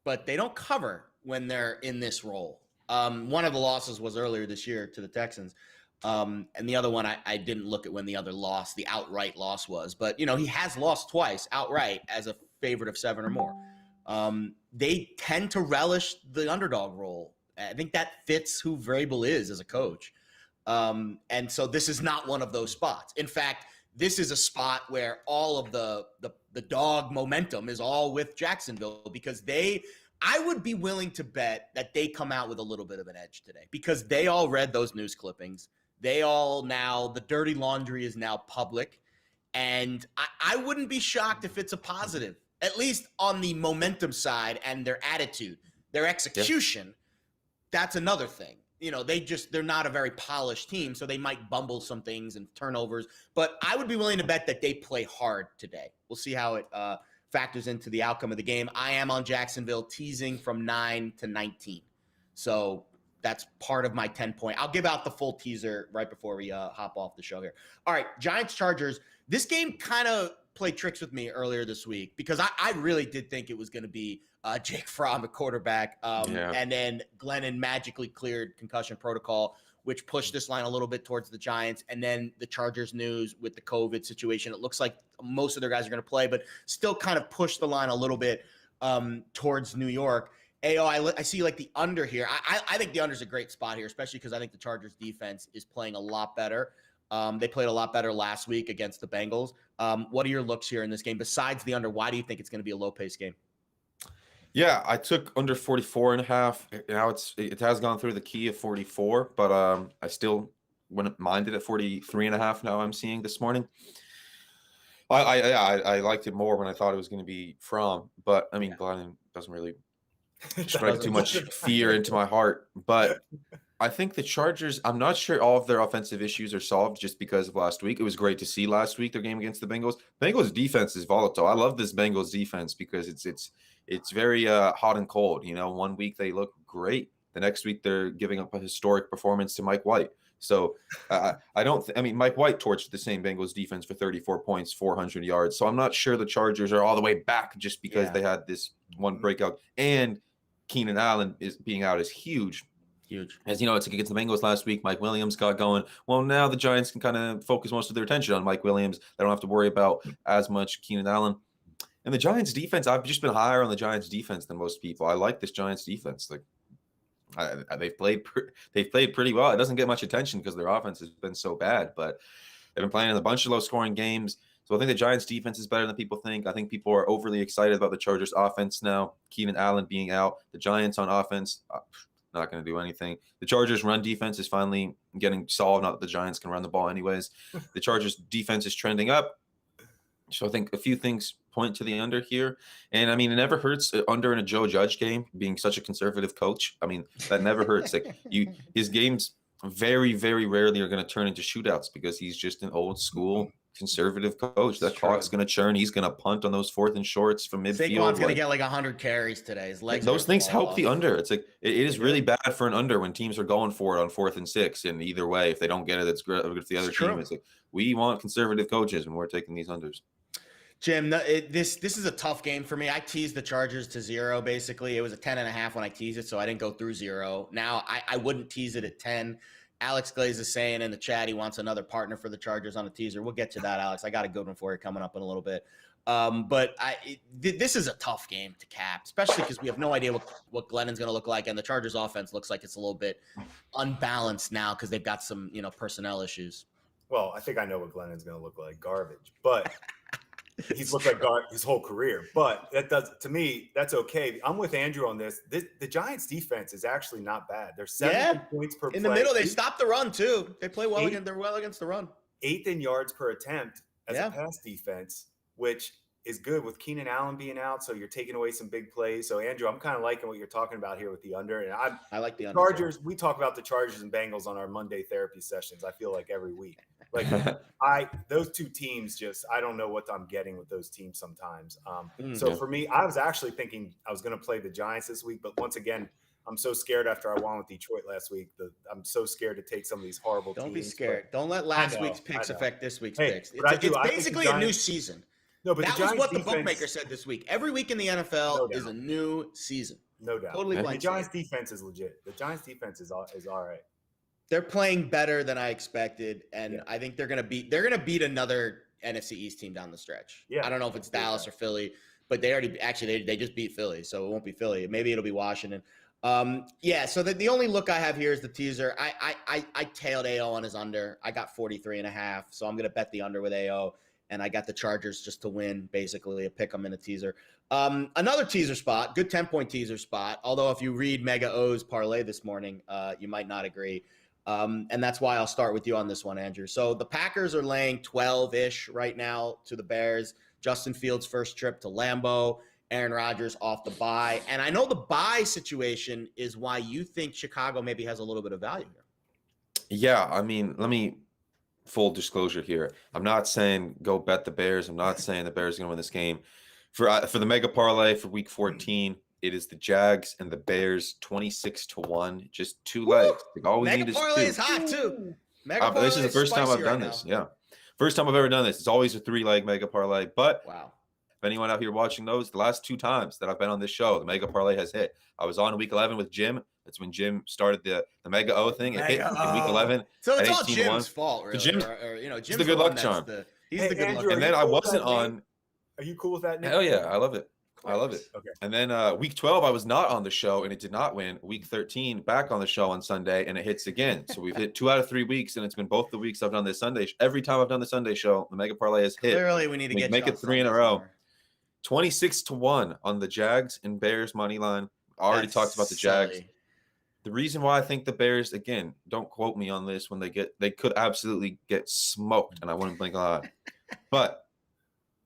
[SPEAKER 1] but they don't cover when they're in this role. One of the losses was earlier this year to the Texans. And the other one, I didn't look at when the outright loss was. But, he has lost twice outright as a favorite of 7 or more. They tend to relish the underdog role. I think that fits who Vrabel is as a coach. And so this is not one of those spots. In fact, this is a spot where all of the dog momentum is all with Jacksonville because I would be willing to bet that they come out with a little bit of an edge today because they all read those news clippings. The dirty laundry is now public. And I wouldn't be shocked if it's a positive, at least on the momentum side and their attitude, their execution. That's another thing. They're not a very polished team, so they might bumble some things and turnovers. But I would be willing to bet that they play hard today. We'll see how it factors into the outcome of the game. I am on Jacksonville teasing from 9 to 19. So that's part of my 10-point. I'll give out the full teaser right before we hop off the show here. All right, Giants-Chargers. This game kind of played tricks with me earlier this week because I really did think it was going to be Jake Fromm at quarterback. And then Glennon magically cleared concussion protocol, which pushed this line a little bit towards the Giants. And then the Chargers news with the COVID situation. It looks like most of their guys are going to play, but still kind of pushed the line a little bit towards New York. I see like the under here. I think the under is a great spot here, especially because I think the Chargers defense is playing a lot better. They played a lot better last week against the Bengals. What are your looks here in this game? Besides the under, why do you think it's going to be a low-paced game?
[SPEAKER 3] Yeah, I took under 44.5. Now it has gone through the key of 44, but I still wouldn't mind it at 43.5 now I'm seeing this morning. I liked it more when I thought it was going to be from, but I mean, Glennon doesn't really strike too much fear into my heart. But I think the Chargers, I'm not sure all of their offensive issues are solved just because of last week. It was great to see last week their game against the Bengals. Bengals defense is volatile. I love this Bengals defense because it's very hot and cold. 1 week they look great. The next week they're giving up a historic performance to Mike White. So Mike White torched the same Bengals defense for 34 points, 400 yards. So I'm not sure the Chargers are all the way back just because they had this one breakout. And Keenan Allen being out is huge.
[SPEAKER 1] Huge.
[SPEAKER 3] As you know, it's against the Bengals last week. Mike Williams got going. Well, now the Giants can kind of focus most of their attention on Mike Williams. They don't have to worry about as much Keenan Allen. And the Giants defense, I've just been higher on the Giants defense than most people. I like this Giants defense. They've played pretty well. It doesn't get much attention because their offense has been so bad, but they've been playing in a bunch of low-scoring games. So I think the Giants defense is better than people think. I think people are overly excited about the Chargers offense now. Keenan Allen being out, the Giants on offense, not going to do anything. The Chargers run defense is finally getting solved. Not that the Giants can run the ball anyways. The Chargers defense is trending up. So I think a few things point to the under here. And I mean, it never hurts under in a Joe Judge game, being such a conservative coach. I mean, that never hurts. Like his games very, very rarely are going to turn into shootouts because he's just an old school conservative coach. That clock's going to churn. He's going to punt on those 4th and shorts from midfield.
[SPEAKER 1] Saquon's going to get like 100 carries today. His legs.
[SPEAKER 3] Those things help the under. It's like it is really bad for an under when teams are going for it on 4th and 6. And either way, if they don't get it, it's good for the other team. It's like we want conservative coaches when we're taking these unders.
[SPEAKER 1] Jim, this is a tough game for me. I teased the Chargers to 0, basically. It was a 10.5 when I teased it, so I didn't go through 0. Now, I wouldn't tease it at 10. Alex Glaze is saying in the chat he wants another partner for the Chargers on a teaser. We'll get to that, Alex. I got a good one for you coming up in a little bit. But this is a tough game to cap, especially because we have no idea what Glennon's going to look like, and the Chargers offense looks like it's a little bit unbalanced now because they've got some personnel issues.
[SPEAKER 2] Well, I think I know what Glennon's going to look like, garbage. But he's looked like his whole career. But to me, that's okay. I'm with Andrew on this. The Giants defense is actually not bad. They're 7 points per play.
[SPEAKER 1] In the middle, they stop the run too. They play well against. They're well against the run.
[SPEAKER 2] 8th in yards per attempt as a pass defense, which is good with Keenan Allen being out. So you're taking away some big plays. So Andrew, I'm kind of liking what you're talking about here with the under. And
[SPEAKER 1] I like the
[SPEAKER 2] Chargers. We talk about the Chargers and Bengals on our Monday therapy sessions. I feel like every week. Like those two teams, I don't know what I'm getting with those teams sometimes. So for me, I was actually thinking I was going to play the Giants this week, but once again, I'm so scared after I won with Detroit last week. I'm so scared to take some of these horrible teams.
[SPEAKER 1] Don't be scared. Don't let last week's picks affect this week's picks.
[SPEAKER 2] It's
[SPEAKER 1] basically a new season.
[SPEAKER 2] No, but
[SPEAKER 1] that was what the bookmaker said this week. Every week in the NFL is a new season.
[SPEAKER 2] No doubt.
[SPEAKER 1] Totally
[SPEAKER 2] the Giants defense is legit. The Giants defense is all right.
[SPEAKER 1] They're playing better than I expected, and I think they're gonna beat another NFC East team down the stretch. I don't know if it's Dallas or Philly, but they just beat Philly, so it won't be Philly. Maybe it'll be Washington. So the only look I have here is the teaser. I tailed AO on his under. I got 43.5, so I'm gonna bet the under with AO. And I got the Chargers just to win, basically, a pick them in a teaser. Another teaser spot, good 10-point teaser spot. Although if you read Mega O's parlay this morning, you might not agree. And that's why I'll start with you on this one, Andrew. So the Packers are laying 12-ish right now to the Bears. Justin Fields' first trip to Lambeau. Aaron Rodgers off the bye. And I know the bye situation is why you think Chicago maybe has a little bit of value here.
[SPEAKER 3] Yeah, I mean, let me full disclosure here. I'm not saying go bet the Bears. I'm not saying the Bears are going to win this game. For the mega parlay for week 14, it is the Jags and the Bears 26-1, just 2 legs. Like, all we
[SPEAKER 1] mega
[SPEAKER 3] need is
[SPEAKER 1] parlay
[SPEAKER 3] 2.
[SPEAKER 1] Is hot too.
[SPEAKER 3] This is the first time I've done this. Yeah. First time I've ever done this. It's always a 3-leg mega parlay. But if anyone out here watching those, the last 2 times that I've been on this show, the mega parlay has hit. I was on week 11 with Jim. That's when Jim started the Mega O thing. It hit in week 11.
[SPEAKER 1] So it's all Jim's fault, really.
[SPEAKER 3] Jim's
[SPEAKER 1] Jim's
[SPEAKER 3] the good luck charm.
[SPEAKER 1] He's the good luck.
[SPEAKER 3] And then I wasn't on.
[SPEAKER 2] Are you cool with that, Nick?
[SPEAKER 3] Hell yeah, I love it. I love it.
[SPEAKER 2] Okay.
[SPEAKER 3] And then week 12, I was not on the show, and it did not win. Week 13, back on the show on Sunday, and it hits again. So we've hit 2 out of 3 weeks, and it's been both the weeks I've done this Sunday. Every time I've done the Sunday show, the Mega Parlay has hit.
[SPEAKER 1] Clearly, we need to
[SPEAKER 3] make it 3 in a row. 26-1 on the Jags and Bears money line. I already talked about the Jags. The reason why I think the Bears, again, don't quote me on this, they could absolutely get smoked, and I wouldn't blink an eye. But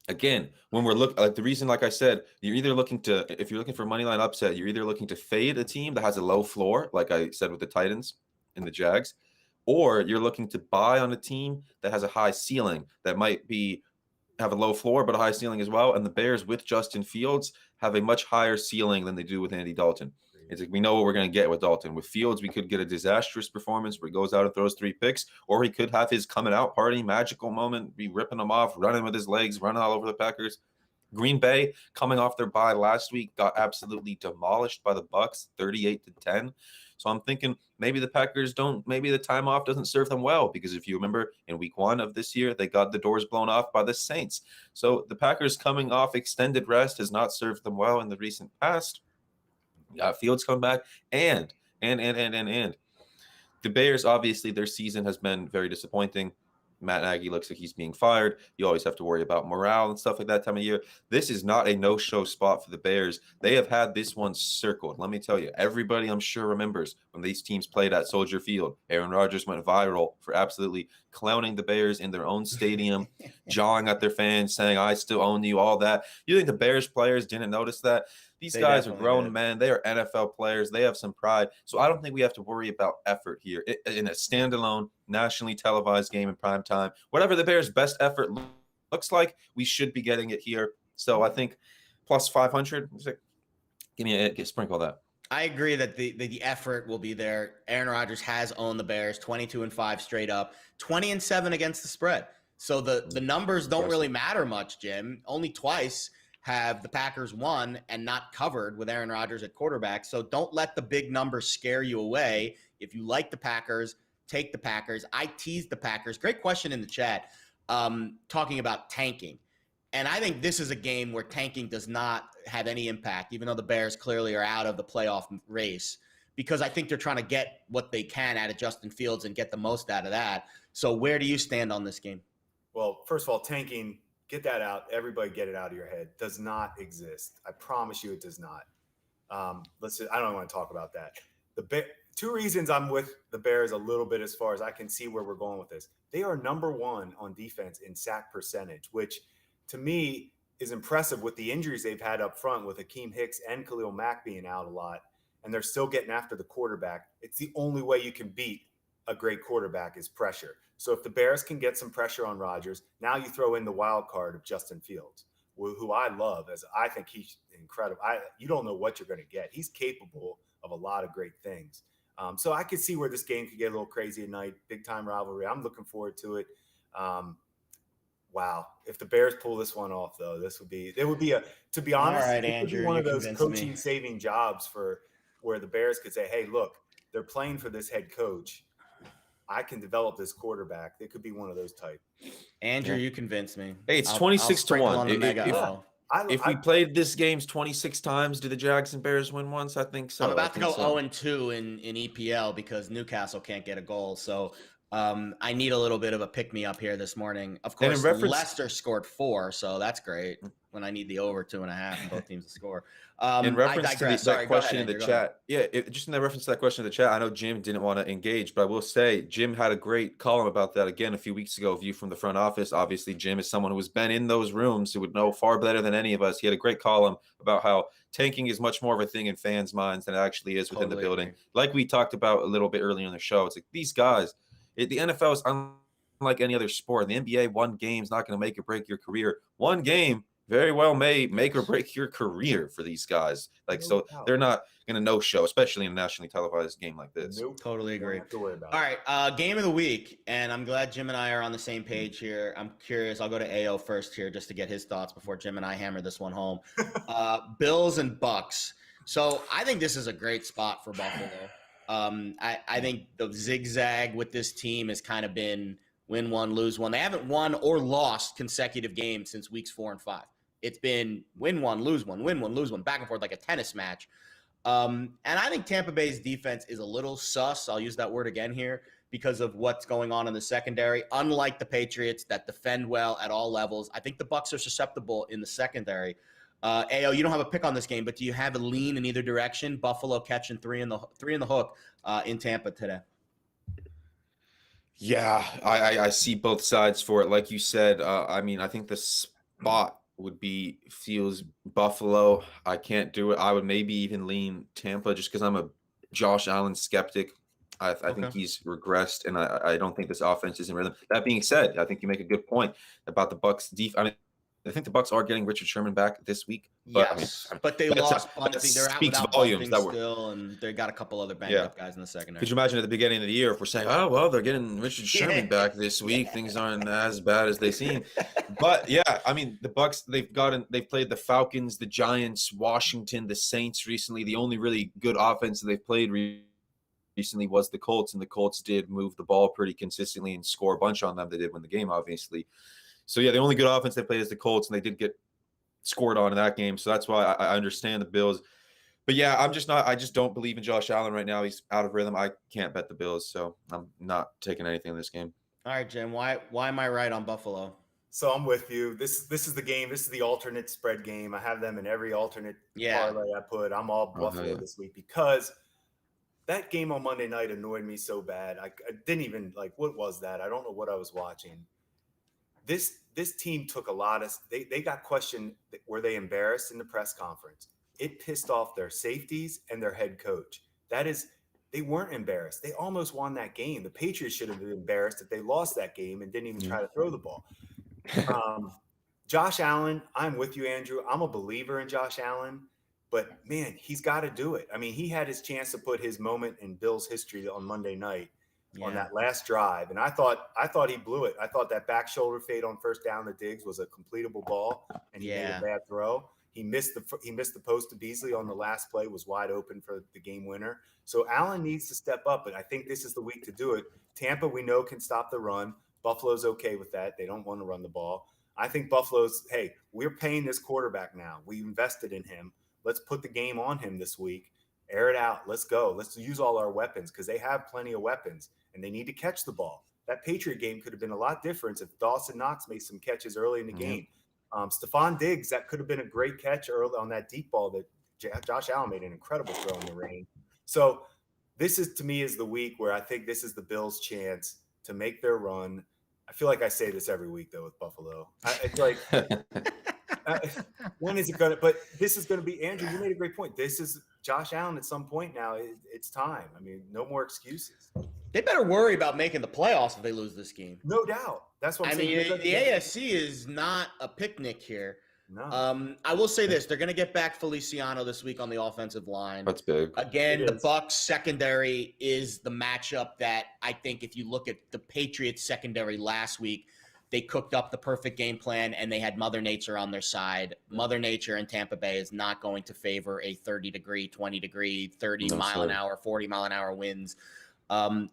[SPEAKER 3] again, when we're the reason, like I said, you're either if you're looking for money line upset, you're either looking to fade a team that has a low floor, like I said with the Titans and the Jags, or you're looking to buy on a team that has a high ceiling that might have a low floor but a high ceiling as well. And the Bears with Justin Fields have a much higher ceiling than they do with Andy Dalton. It's like we know what we're going to get with Dalton. With Fields, we could get a disastrous performance where he goes out and throws 3 picks, or he could have his coming out party, magical moment, be ripping them off, running with his legs, running all over the Packers. Green Bay, coming off their bye last week, got absolutely demolished by the Bucs, 38-10. So I'm thinking maybe the Packers maybe the time off doesn't serve them well, because if you remember in week 1 of this year, they got the doors blown off by the Saints. So the Packers coming off extended rest has not served them well in the recent past. Fields come back and the Bears, obviously their season has been very disappointing. Matt Nagy looks like he's being fired. You always have to worry about morale and stuff like that time of year. This is not a no-show spot for the Bears. They have had this one circled. Let me tell you, everybody I'm sure remembers when these teams played at Soldier Field. Aaron Rodgers went viral for absolutely clowning the Bears in their own stadium, jawing at their fans, saying, I still own you, all that. You think the Bears players didn't notice that? These guys are grown men. They are NFL players. They have some pride. So I don't think we have to worry about effort here. In a standalone, nationally televised game in prime time, whatever the Bears' best effort looks like, we should be getting it here. So I think plus 500. Give me a sprinkle that.
[SPEAKER 1] I agree that the effort will be there. Aaron Rodgers has owned the Bears 22-5 straight up, 20-7 against the spread. So the numbers don't really matter much, Jim. Only twice have the Packers won and not covered with Aaron Rodgers at quarterback. So don't let the big numbers scare you away. If you like the Packers, take the Packers. I teased the Packers. Great question in the chat, talking about tanking. And I think this is a game where tanking does not have any impact, even though the Bears clearly are out of the playoff race, because I think they're trying to get what they can out of Justin Fields and get the most out of that. So where do you stand on this game?
[SPEAKER 2] Well, first of all, tanking, get that out. Everybody get it out of your head. Does not exist. I promise you it does not. I don't want to talk about that. Two reasons I'm with the Bears a little bit as far as I can see where we're going with this. They are number one on defense in sack percentage, which to me is impressive with the injuries they've had up front with Akeem Hicks and Khalil Mack being out a lot, and they're still getting after the quarterback. It's the only way you can beat a great quarterback is pressure. So if the Bears can get some pressure on Rodgers, now you throw in the wild card of Justin Fields, who I love, as I think he's incredible. You don't know what you're going to get. He's capable of a lot of great things. So I could see where this game could get a little crazy tonight. Big time rivalry. I'm looking forward to it. Wow. If the Bears pull this one off, though, to be honest,
[SPEAKER 1] all right, Andrew,
[SPEAKER 2] one of those coaching saving jobs for where the Bears could say, hey, look, they're playing for this head coach. I can develop this quarterback. It could be one of those type.
[SPEAKER 1] Andrew, you convinced me.
[SPEAKER 3] Hey, it's 26-1. If we played this games 26 times, do the Jags and Bears win once? I think so.
[SPEAKER 1] I'm about to go 0-2 in EPL because Newcastle can't get a goal. So I need a little bit of a pick-me-up here this morning. Of course, Leicester scored 4, so that's great when I need the over 2.5 and both teams to score.
[SPEAKER 3] In reference to that question in the chat, just in the reference to that question in the chat, I know Jim didn't want to engage, but I will say Jim had a great column about that again a few weeks ago, View from the Front Office. Obviously, Jim is someone who has been in those rooms, who would know far better than any of us. He had a great column about how tanking is much more of a thing in fans' minds than it actually is within the building. Like we talked about a little bit earlier in the show, it's like these guys, the NFL is unlike any other sport. The NBA, one game is not going to make or break your career. One game very well may make or break your career for these guys. They're not going to no-show, especially in a nationally televised game like this.
[SPEAKER 2] Nope.
[SPEAKER 1] Totally agree.
[SPEAKER 2] All
[SPEAKER 1] right, game of the week, and I'm glad Jim and I are on the same page here. I'm curious. I'll go to AO first here just to get his thoughts before Jim and I hammer this one home. Bills and Bucks. So I think this is a great spot for Buffalo. I think the zigzag with this team has kind of been win one, lose one. They haven't won or lost consecutive games since weeks 4 and 5. It's been win one, lose one, win one, lose one, back and forth like a tennis match. And I think Tampa Bay's defense is a little sus. I'll use that word again here because of what's going on in the secondary. Unlike the Patriots that defend well at all levels, I think the Bucs are susceptible in the secondary. AO, you don't have a pick on this game, but do you have a lean in either direction? Buffalo catching three in the hook in Tampa today.
[SPEAKER 3] Yeah, I see both sides for it. Like you said, I think the spot would be feels Buffalo. I can't do it. I would maybe even lean Tampa just because I'm a Josh Allen skeptic. I think he's regressed, and I don't think this offense is in rhythm. That being said, I think you make a good point about the Bucs' defense. I think the Bucs are getting Richard Sherman back this week. But,
[SPEAKER 1] yes, but they lost Bunting. They're out without Bunting still, and they got a couple other banged-up guys in the secondary.
[SPEAKER 3] Could you imagine at the beginning of the year if we're saying, oh, well, they're getting Richard Sherman back this week. Things aren't as bad as they seem. But, the Bucs, they've played the Falcons, the Giants, Washington, the Saints recently. The only really good offense that they've played recently was the Colts, and the Colts did move the ball pretty consistently and score a bunch on them. They did win the game, obviously. So, the only good offense they played is the Colts, and they did get scored on in that game. So that's why I understand the Bills. But, I just don't believe in Josh Allen right now. He's out of rhythm. I can't bet the Bills, so I'm not taking anything in this game.
[SPEAKER 1] All right, Jim. Why am I right on Buffalo?
[SPEAKER 2] So I'm with you. This is the game. This is the alternate spread game. I have them in every alternate parlay I put. I'm all Buffalo this week because that game on Monday night annoyed me so bad. I didn't even what was that? I don't know what I was watching. This team took a lot of they got questioned. Were they embarrassed in the press conference? It pissed off their safeties and their head coach. They weren't embarrassed. They almost won that game. The Patriots should have been embarrassed if they lost that game and didn't even try to throw the ball. Josh Allen, I'm with you, Andrew. I'm a believer in Josh Allen, but man, he's got to do it. I mean, he had his chance to put his moment in Bill's history on Monday night on that last drive, and I thought he blew it. I thought that back shoulder fade on first down to Diggs was a completable ball, and he made a bad throw. He missed the post to Beasley on the last play, was wide open for the game winner. So Allen needs to step up, but I think this is the week to do it. Tampa, we know, can stop the run. Buffalo's okay with that. They don't want to run the ball. I think Buffalo's, hey, we're paying this quarterback now. We invested in him. Let's put the game on him this week. Air it out. Let's go. Let's use all our weapons because they have plenty of weapons, and they need to catch the ball. That Patriot game could have been a lot different if Dawson Knox made some catches early in the game. Stephon Diggs, that could have been a great catch early on that deep ball that Josh Allen made an incredible throw in the rain. So this is, to me, is the week where I think this is the Bills' chance to make their run. I feel like I say this every week, though, with Buffalo. It's like, when is it going to – but this is going to be – Andrew, you made a great point. This is Josh Allen at some point now. It's time. I mean, no more excuses.
[SPEAKER 1] They better worry about making the playoffs if they lose this game.
[SPEAKER 2] No doubt. That's what I'm saying.
[SPEAKER 1] I mean, the AFC is not a picnic here.
[SPEAKER 2] No.
[SPEAKER 1] I will say this. They're going to get back Feliciano this week on the offensive line.
[SPEAKER 3] That's big.
[SPEAKER 1] Again, the Bucs secondary is the matchup that I think if you look at the Patriots secondary last week, they cooked up the perfect game plan and they had Mother Nature on their side. Mother Nature in Tampa Bay is not going to favor a 30-degree, 20-degree, 30-mile-an-hour, 40-mile-an-hour winds.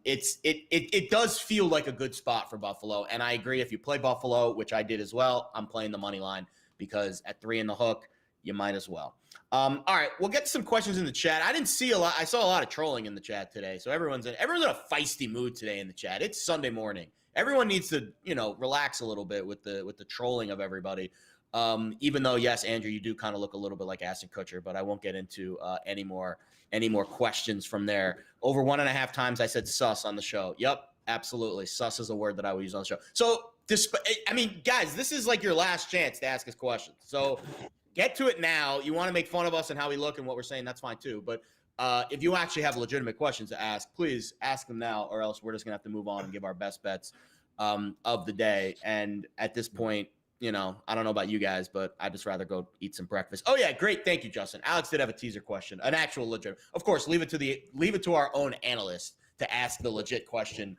[SPEAKER 1] It does feel like a good spot for Buffalo. And I agree. If you play Buffalo, which I did as well, I'm playing the money line because at 3 in the hook, you might as well. All right, we'll get to some questions in the chat. I didn't see a lot. I saw a lot of trolling in the chat today. So everyone's in a feisty mood today in the chat. It's Sunday morning. Everyone needs to, relax a little bit with the trolling of everybody. Even though, yes, Andrew, you do kind of look a little bit like Ashton Kutcher, but I won't get into any more questions from there. Over 1.5 times I said sus on the show. Yep, absolutely. Sus is a word that I will use on the show. So, guys, this is like your last chance to ask us questions. So get to it now. You want to make fun of us and how we look and what we're saying, that's fine too. But if you actually have legitimate questions to ask, please ask them now, or else we're just going to have to move on and give our best bets of the day. And at this point, I don't know about you guys, but I'd just rather go eat some breakfast. Oh yeah, great. Thank you, Justin. Alex did have a teaser question, an actual legit. Of course, leave it to our own analyst to ask the legit question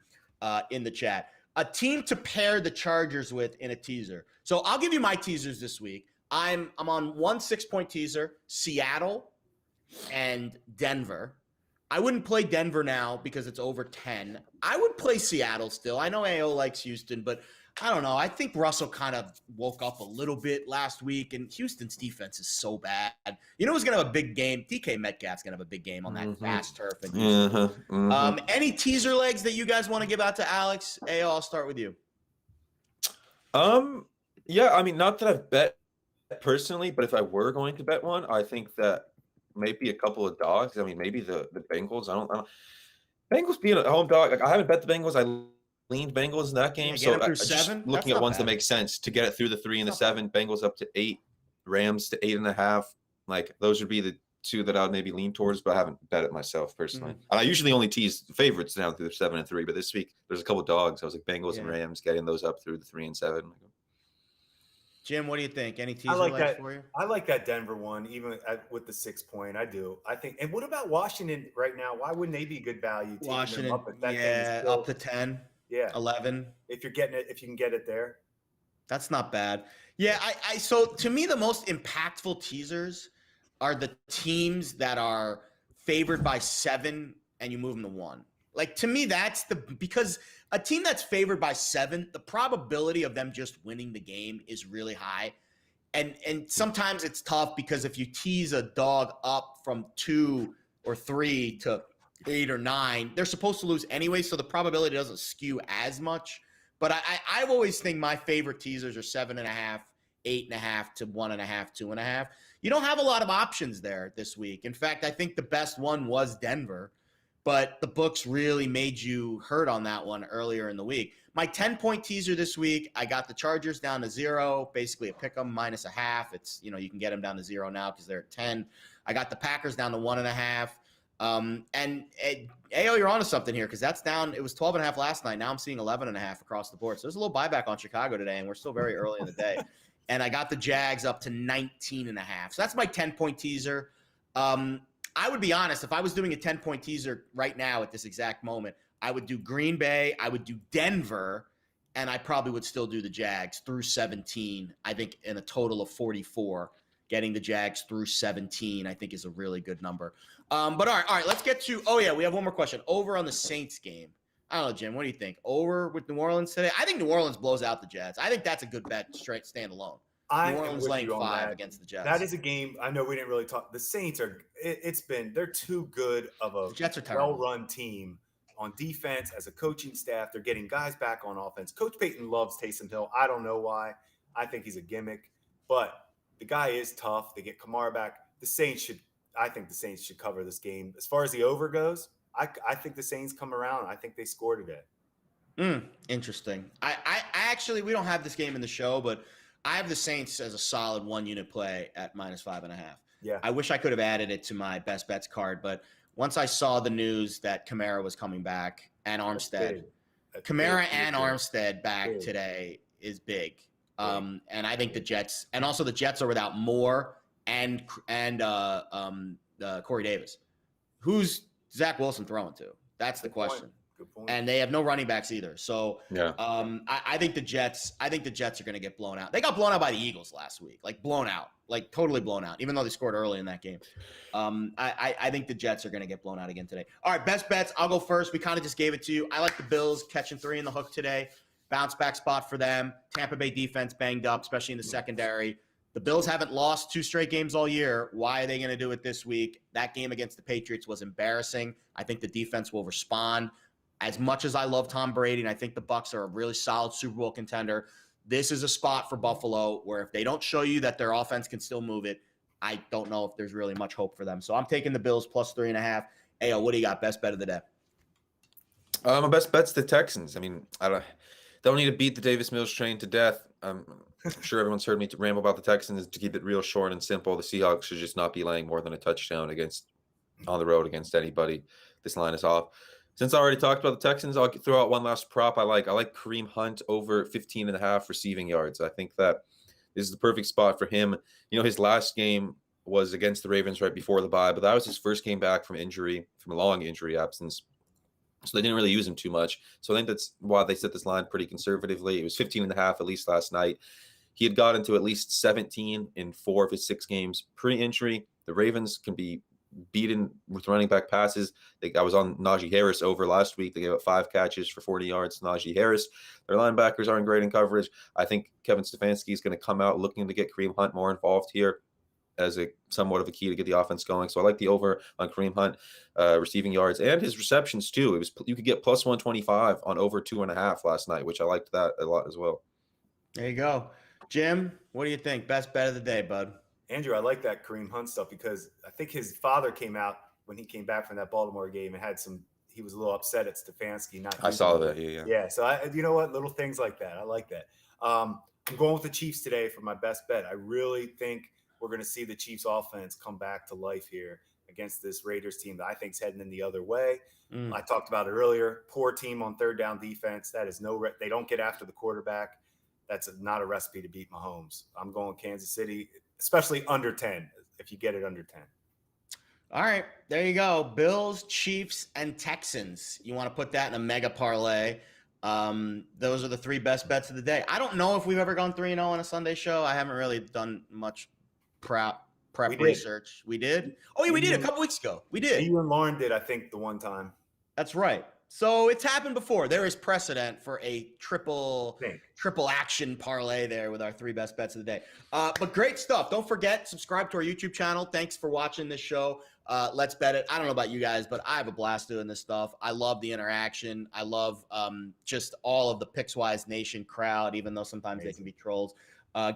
[SPEAKER 1] in the chat. A team to pair the Chargers with in a teaser. So I'll give you my teasers this week. I'm on 1 6-point teaser, Seattle and Denver. I wouldn't play Denver now because it's over 10. I would play Seattle still. I know AO likes Houston, but I don't know. I think Russell kind of woke up a little bit last week, and Houston's defense is so bad. You know who's going to have a big game? DK Metcalf's going to have a big game on that fast turf in Houston. Any teaser legs that you guys want to give out to Alex? AO, I'll start with you.
[SPEAKER 3] Yeah, I mean, not that I've bet personally, but if I were going to bet one, I think that maybe a couple of dogs. I mean, maybe the Bengals. I don't Bengals being a home dog. Like, I haven't bet the Bengals. I leaned Bengals in that game.
[SPEAKER 1] So
[SPEAKER 3] just looking at ones that make sense to get it through the 3 and the 7. Bengals up to 8, Rams to 8.5. Like, those would be the two that I'd maybe lean towards, but I haven't bet it myself personally. And I usually only tease favorites down through the 7 and 3, but this week there's a couple of dogs. I was like Bengals and Rams, getting those up through the 3 and 7.
[SPEAKER 1] Jim, what do you think? Any teaser legs for you?
[SPEAKER 2] I like that Denver one, even with the 6-point. I do. I think. And what about Washington right now? Why wouldn't they be good value?
[SPEAKER 1] Washington, up to 10.
[SPEAKER 2] Yeah,
[SPEAKER 1] 11.
[SPEAKER 2] If you're getting it, if you can get it there,
[SPEAKER 1] that's not bad. Yeah, so to me, the most impactful teasers are the teams that are favored by 7 and you move them to 1. Like, to me, because a team that's favored by 7, the probability of them just winning the game is really high. And sometimes it's tough because if you tease a dog up from 2 or 3 to 8 or 9, they're supposed to lose anyway, so the probability doesn't skew as much. But I always think my favorite teasers are 7.5, 8.5 to 1.5, 2.5. You don't have a lot of options there this week. In fact, I think the best one was Denver, but the books really made you hurt on that one earlier in the week. My 10-point teaser this week, I got the Chargers down to 0, basically a pick 'em -0.5. It's, you can get them down to 0 now because they're at 10. I got the Packers down to 1.5. Ayo, you're onto something here because that's down. It was 12.5 last night. Now I'm seeing 11.5 across the board. So there's a little buyback on Chicago today, and we're still very early in the day. And I got the Jags up to 19.5. So that's my 10-point teaser. I would be honest, if I was doing a 10-point teaser right now at this exact moment, I would do Green Bay, I would do Denver, and I probably would still do the Jags through 17. I think in a total of 44, getting the Jags through 17, I think is a really good number. But all right, let's get to, we have one more question. Over on the Saints game. I don't know, Jim, what do you think? Over with New Orleans today? I think New Orleans blows out the Jets. I think that's a good bet, straight standalone. New Orleans laying 5 against the Jets.
[SPEAKER 2] That is a game. I know we didn't really talk. The Saints they're too good of a well-run team on defense as a coaching staff. They're getting guys back on offense. Coach Payton loves Taysom Hill. I don't know why. I think he's a gimmick, but the guy is tough. They get Kamara back. I think the Saints should cover this game. As far as the over goes, I think the Saints come around. I think they score today.
[SPEAKER 1] Interesting. I actually, we don't have this game in the show, but I have the Saints as a solid 1-unit play at -5.5.
[SPEAKER 2] Yeah.
[SPEAKER 1] I wish I could have added it to my best bets card, but once I saw the news that Kamara was coming back and Armstead, Armstead back today is big. And I think the Jets, and also the Jets are without Moore and Corey Davis. Who's Zach Wilson throwing to? That's the question.
[SPEAKER 2] Good point.
[SPEAKER 1] And they have no running backs either. So I think the Jets are going to get blown out. They got blown out by the Eagles last week, totally blown out, even though they scored early in that game. I think the Jets are going to get blown out again today. All right, best bets. I'll go first. We kind of just gave it to you. I like the Bills catching 3 in the hook today. Bounce back spot for them. Tampa Bay defense banged up, especially in the secondary. The Bills haven't lost 2 straight games all year. Why are they going to do it this week? That game against the Patriots was embarrassing. I think the defense will respond. As much as I love Tom Brady, and I think the Bucs are a really solid Super Bowl contender, this is a spot for Buffalo where if they don't show you that their offense can still move it, I don't know if there's really much hope for them. So I'm taking the Bills plus 3.5. Ayo, what do you got? Best bet of the day.
[SPEAKER 3] My best bet's the Texans. I mean, don't need to beat the Davis Mills train to death. I'm sure everyone's heard me ramble about the Texans. To keep it real short and simple, the Seahawks should just not be laying more than a touchdown on the road against anybody. This line is off. Since I already talked about the Texans, I'll throw out one last prop I like. I like Kareem Hunt over 15.5 receiving yards. I think that this is the perfect spot for him. His last game was against the Ravens right before the bye, but that was his first game back from a long injury absence. So they didn't really use him too much. So I think that's why they set this line pretty conservatively. It was 15.5 at least last night. He had gotten to at least 17 in 4 of his 6 games pre-injury. The Ravens can be beaten with running back passes. I was on Najee Harris over last week. They gave up 5 catches for 40 yards to Najee Harris. Their linebackers aren't great in coverage. I think Kevin Stefanski is going to come out looking to get Kareem Hunt more involved here as a somewhat of a key to get the offense going. So I like the over on Kareem Hunt receiving yards and his receptions too. You could get plus 125 on over 2.5 last night, which I liked that a lot as well.
[SPEAKER 1] There you go. Jim, what do you think? Best bet of the day, bud.
[SPEAKER 2] Andrew, I like that Kareem Hunt stuff because I think his father came out when he came back from that Baltimore game and he was a little upset at Stefanski.
[SPEAKER 3] I saw that. Yeah.
[SPEAKER 2] Yeah. So you know what? Little things like that. I like that. I'm going with the Chiefs today for my best bet. I really think we're going to see the Chiefs offense come back to life here against this Raiders team that I think is heading in the other way. I talked about it earlier. Poor team on third down defense. That is they don't get after the quarterback. That's not a recipe to beat Mahomes. I'm going Kansas City, especially under 10, if you get it under 10.
[SPEAKER 1] All right, there you go. Bills, Chiefs, and Texans. You want to put that in a mega parlay. Those are the 3 best bets of the day. I don't know if we've ever gone 3-0 on a Sunday show. I haven't really done much prep research. We did? Oh, yeah, we did a couple weeks ago. We did.
[SPEAKER 2] You and Lauren did, I think, the one time.
[SPEAKER 1] That's right. So it's happened before. There is precedent for a triple action parlay there with our 3 best bets of the day. But great stuff. Don't forget, subscribe to our YouTube channel. Thanks for watching this show. Let's Bet It. I don't know about you guys, but I have a blast doing this stuff. I love the interaction. I love just all of the Pickswise Nation crowd, even though sometimes they can be trolls,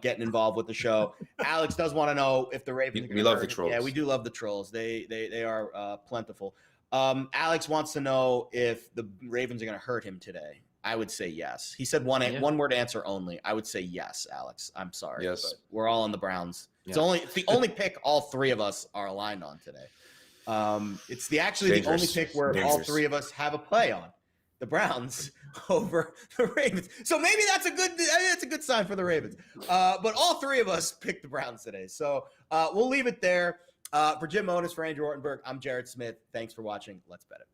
[SPEAKER 1] getting involved with the show. Alex does want to know if the Ravens.
[SPEAKER 3] We love the trolls.
[SPEAKER 1] Yeah, we do love the trolls. They are plentiful. Alex wants to know if the Ravens are going to hurt him today. I would say yes. He said one word answer only. I would say yes, Alex. I'm sorry.
[SPEAKER 3] Yes.
[SPEAKER 1] But we're all on the Browns.
[SPEAKER 3] Yeah.
[SPEAKER 1] It's the only pick all three of us are aligned on today. It's the only pick where all three of us have a play on the Browns over the Ravens. So maybe that's a good sign for the Ravens. But all three of us picked the Browns today. So we'll leave it there. For Jim Monas, for Andrew Ortenberg, I'm Jared Smith. Thanks for watching. Let's Bet It.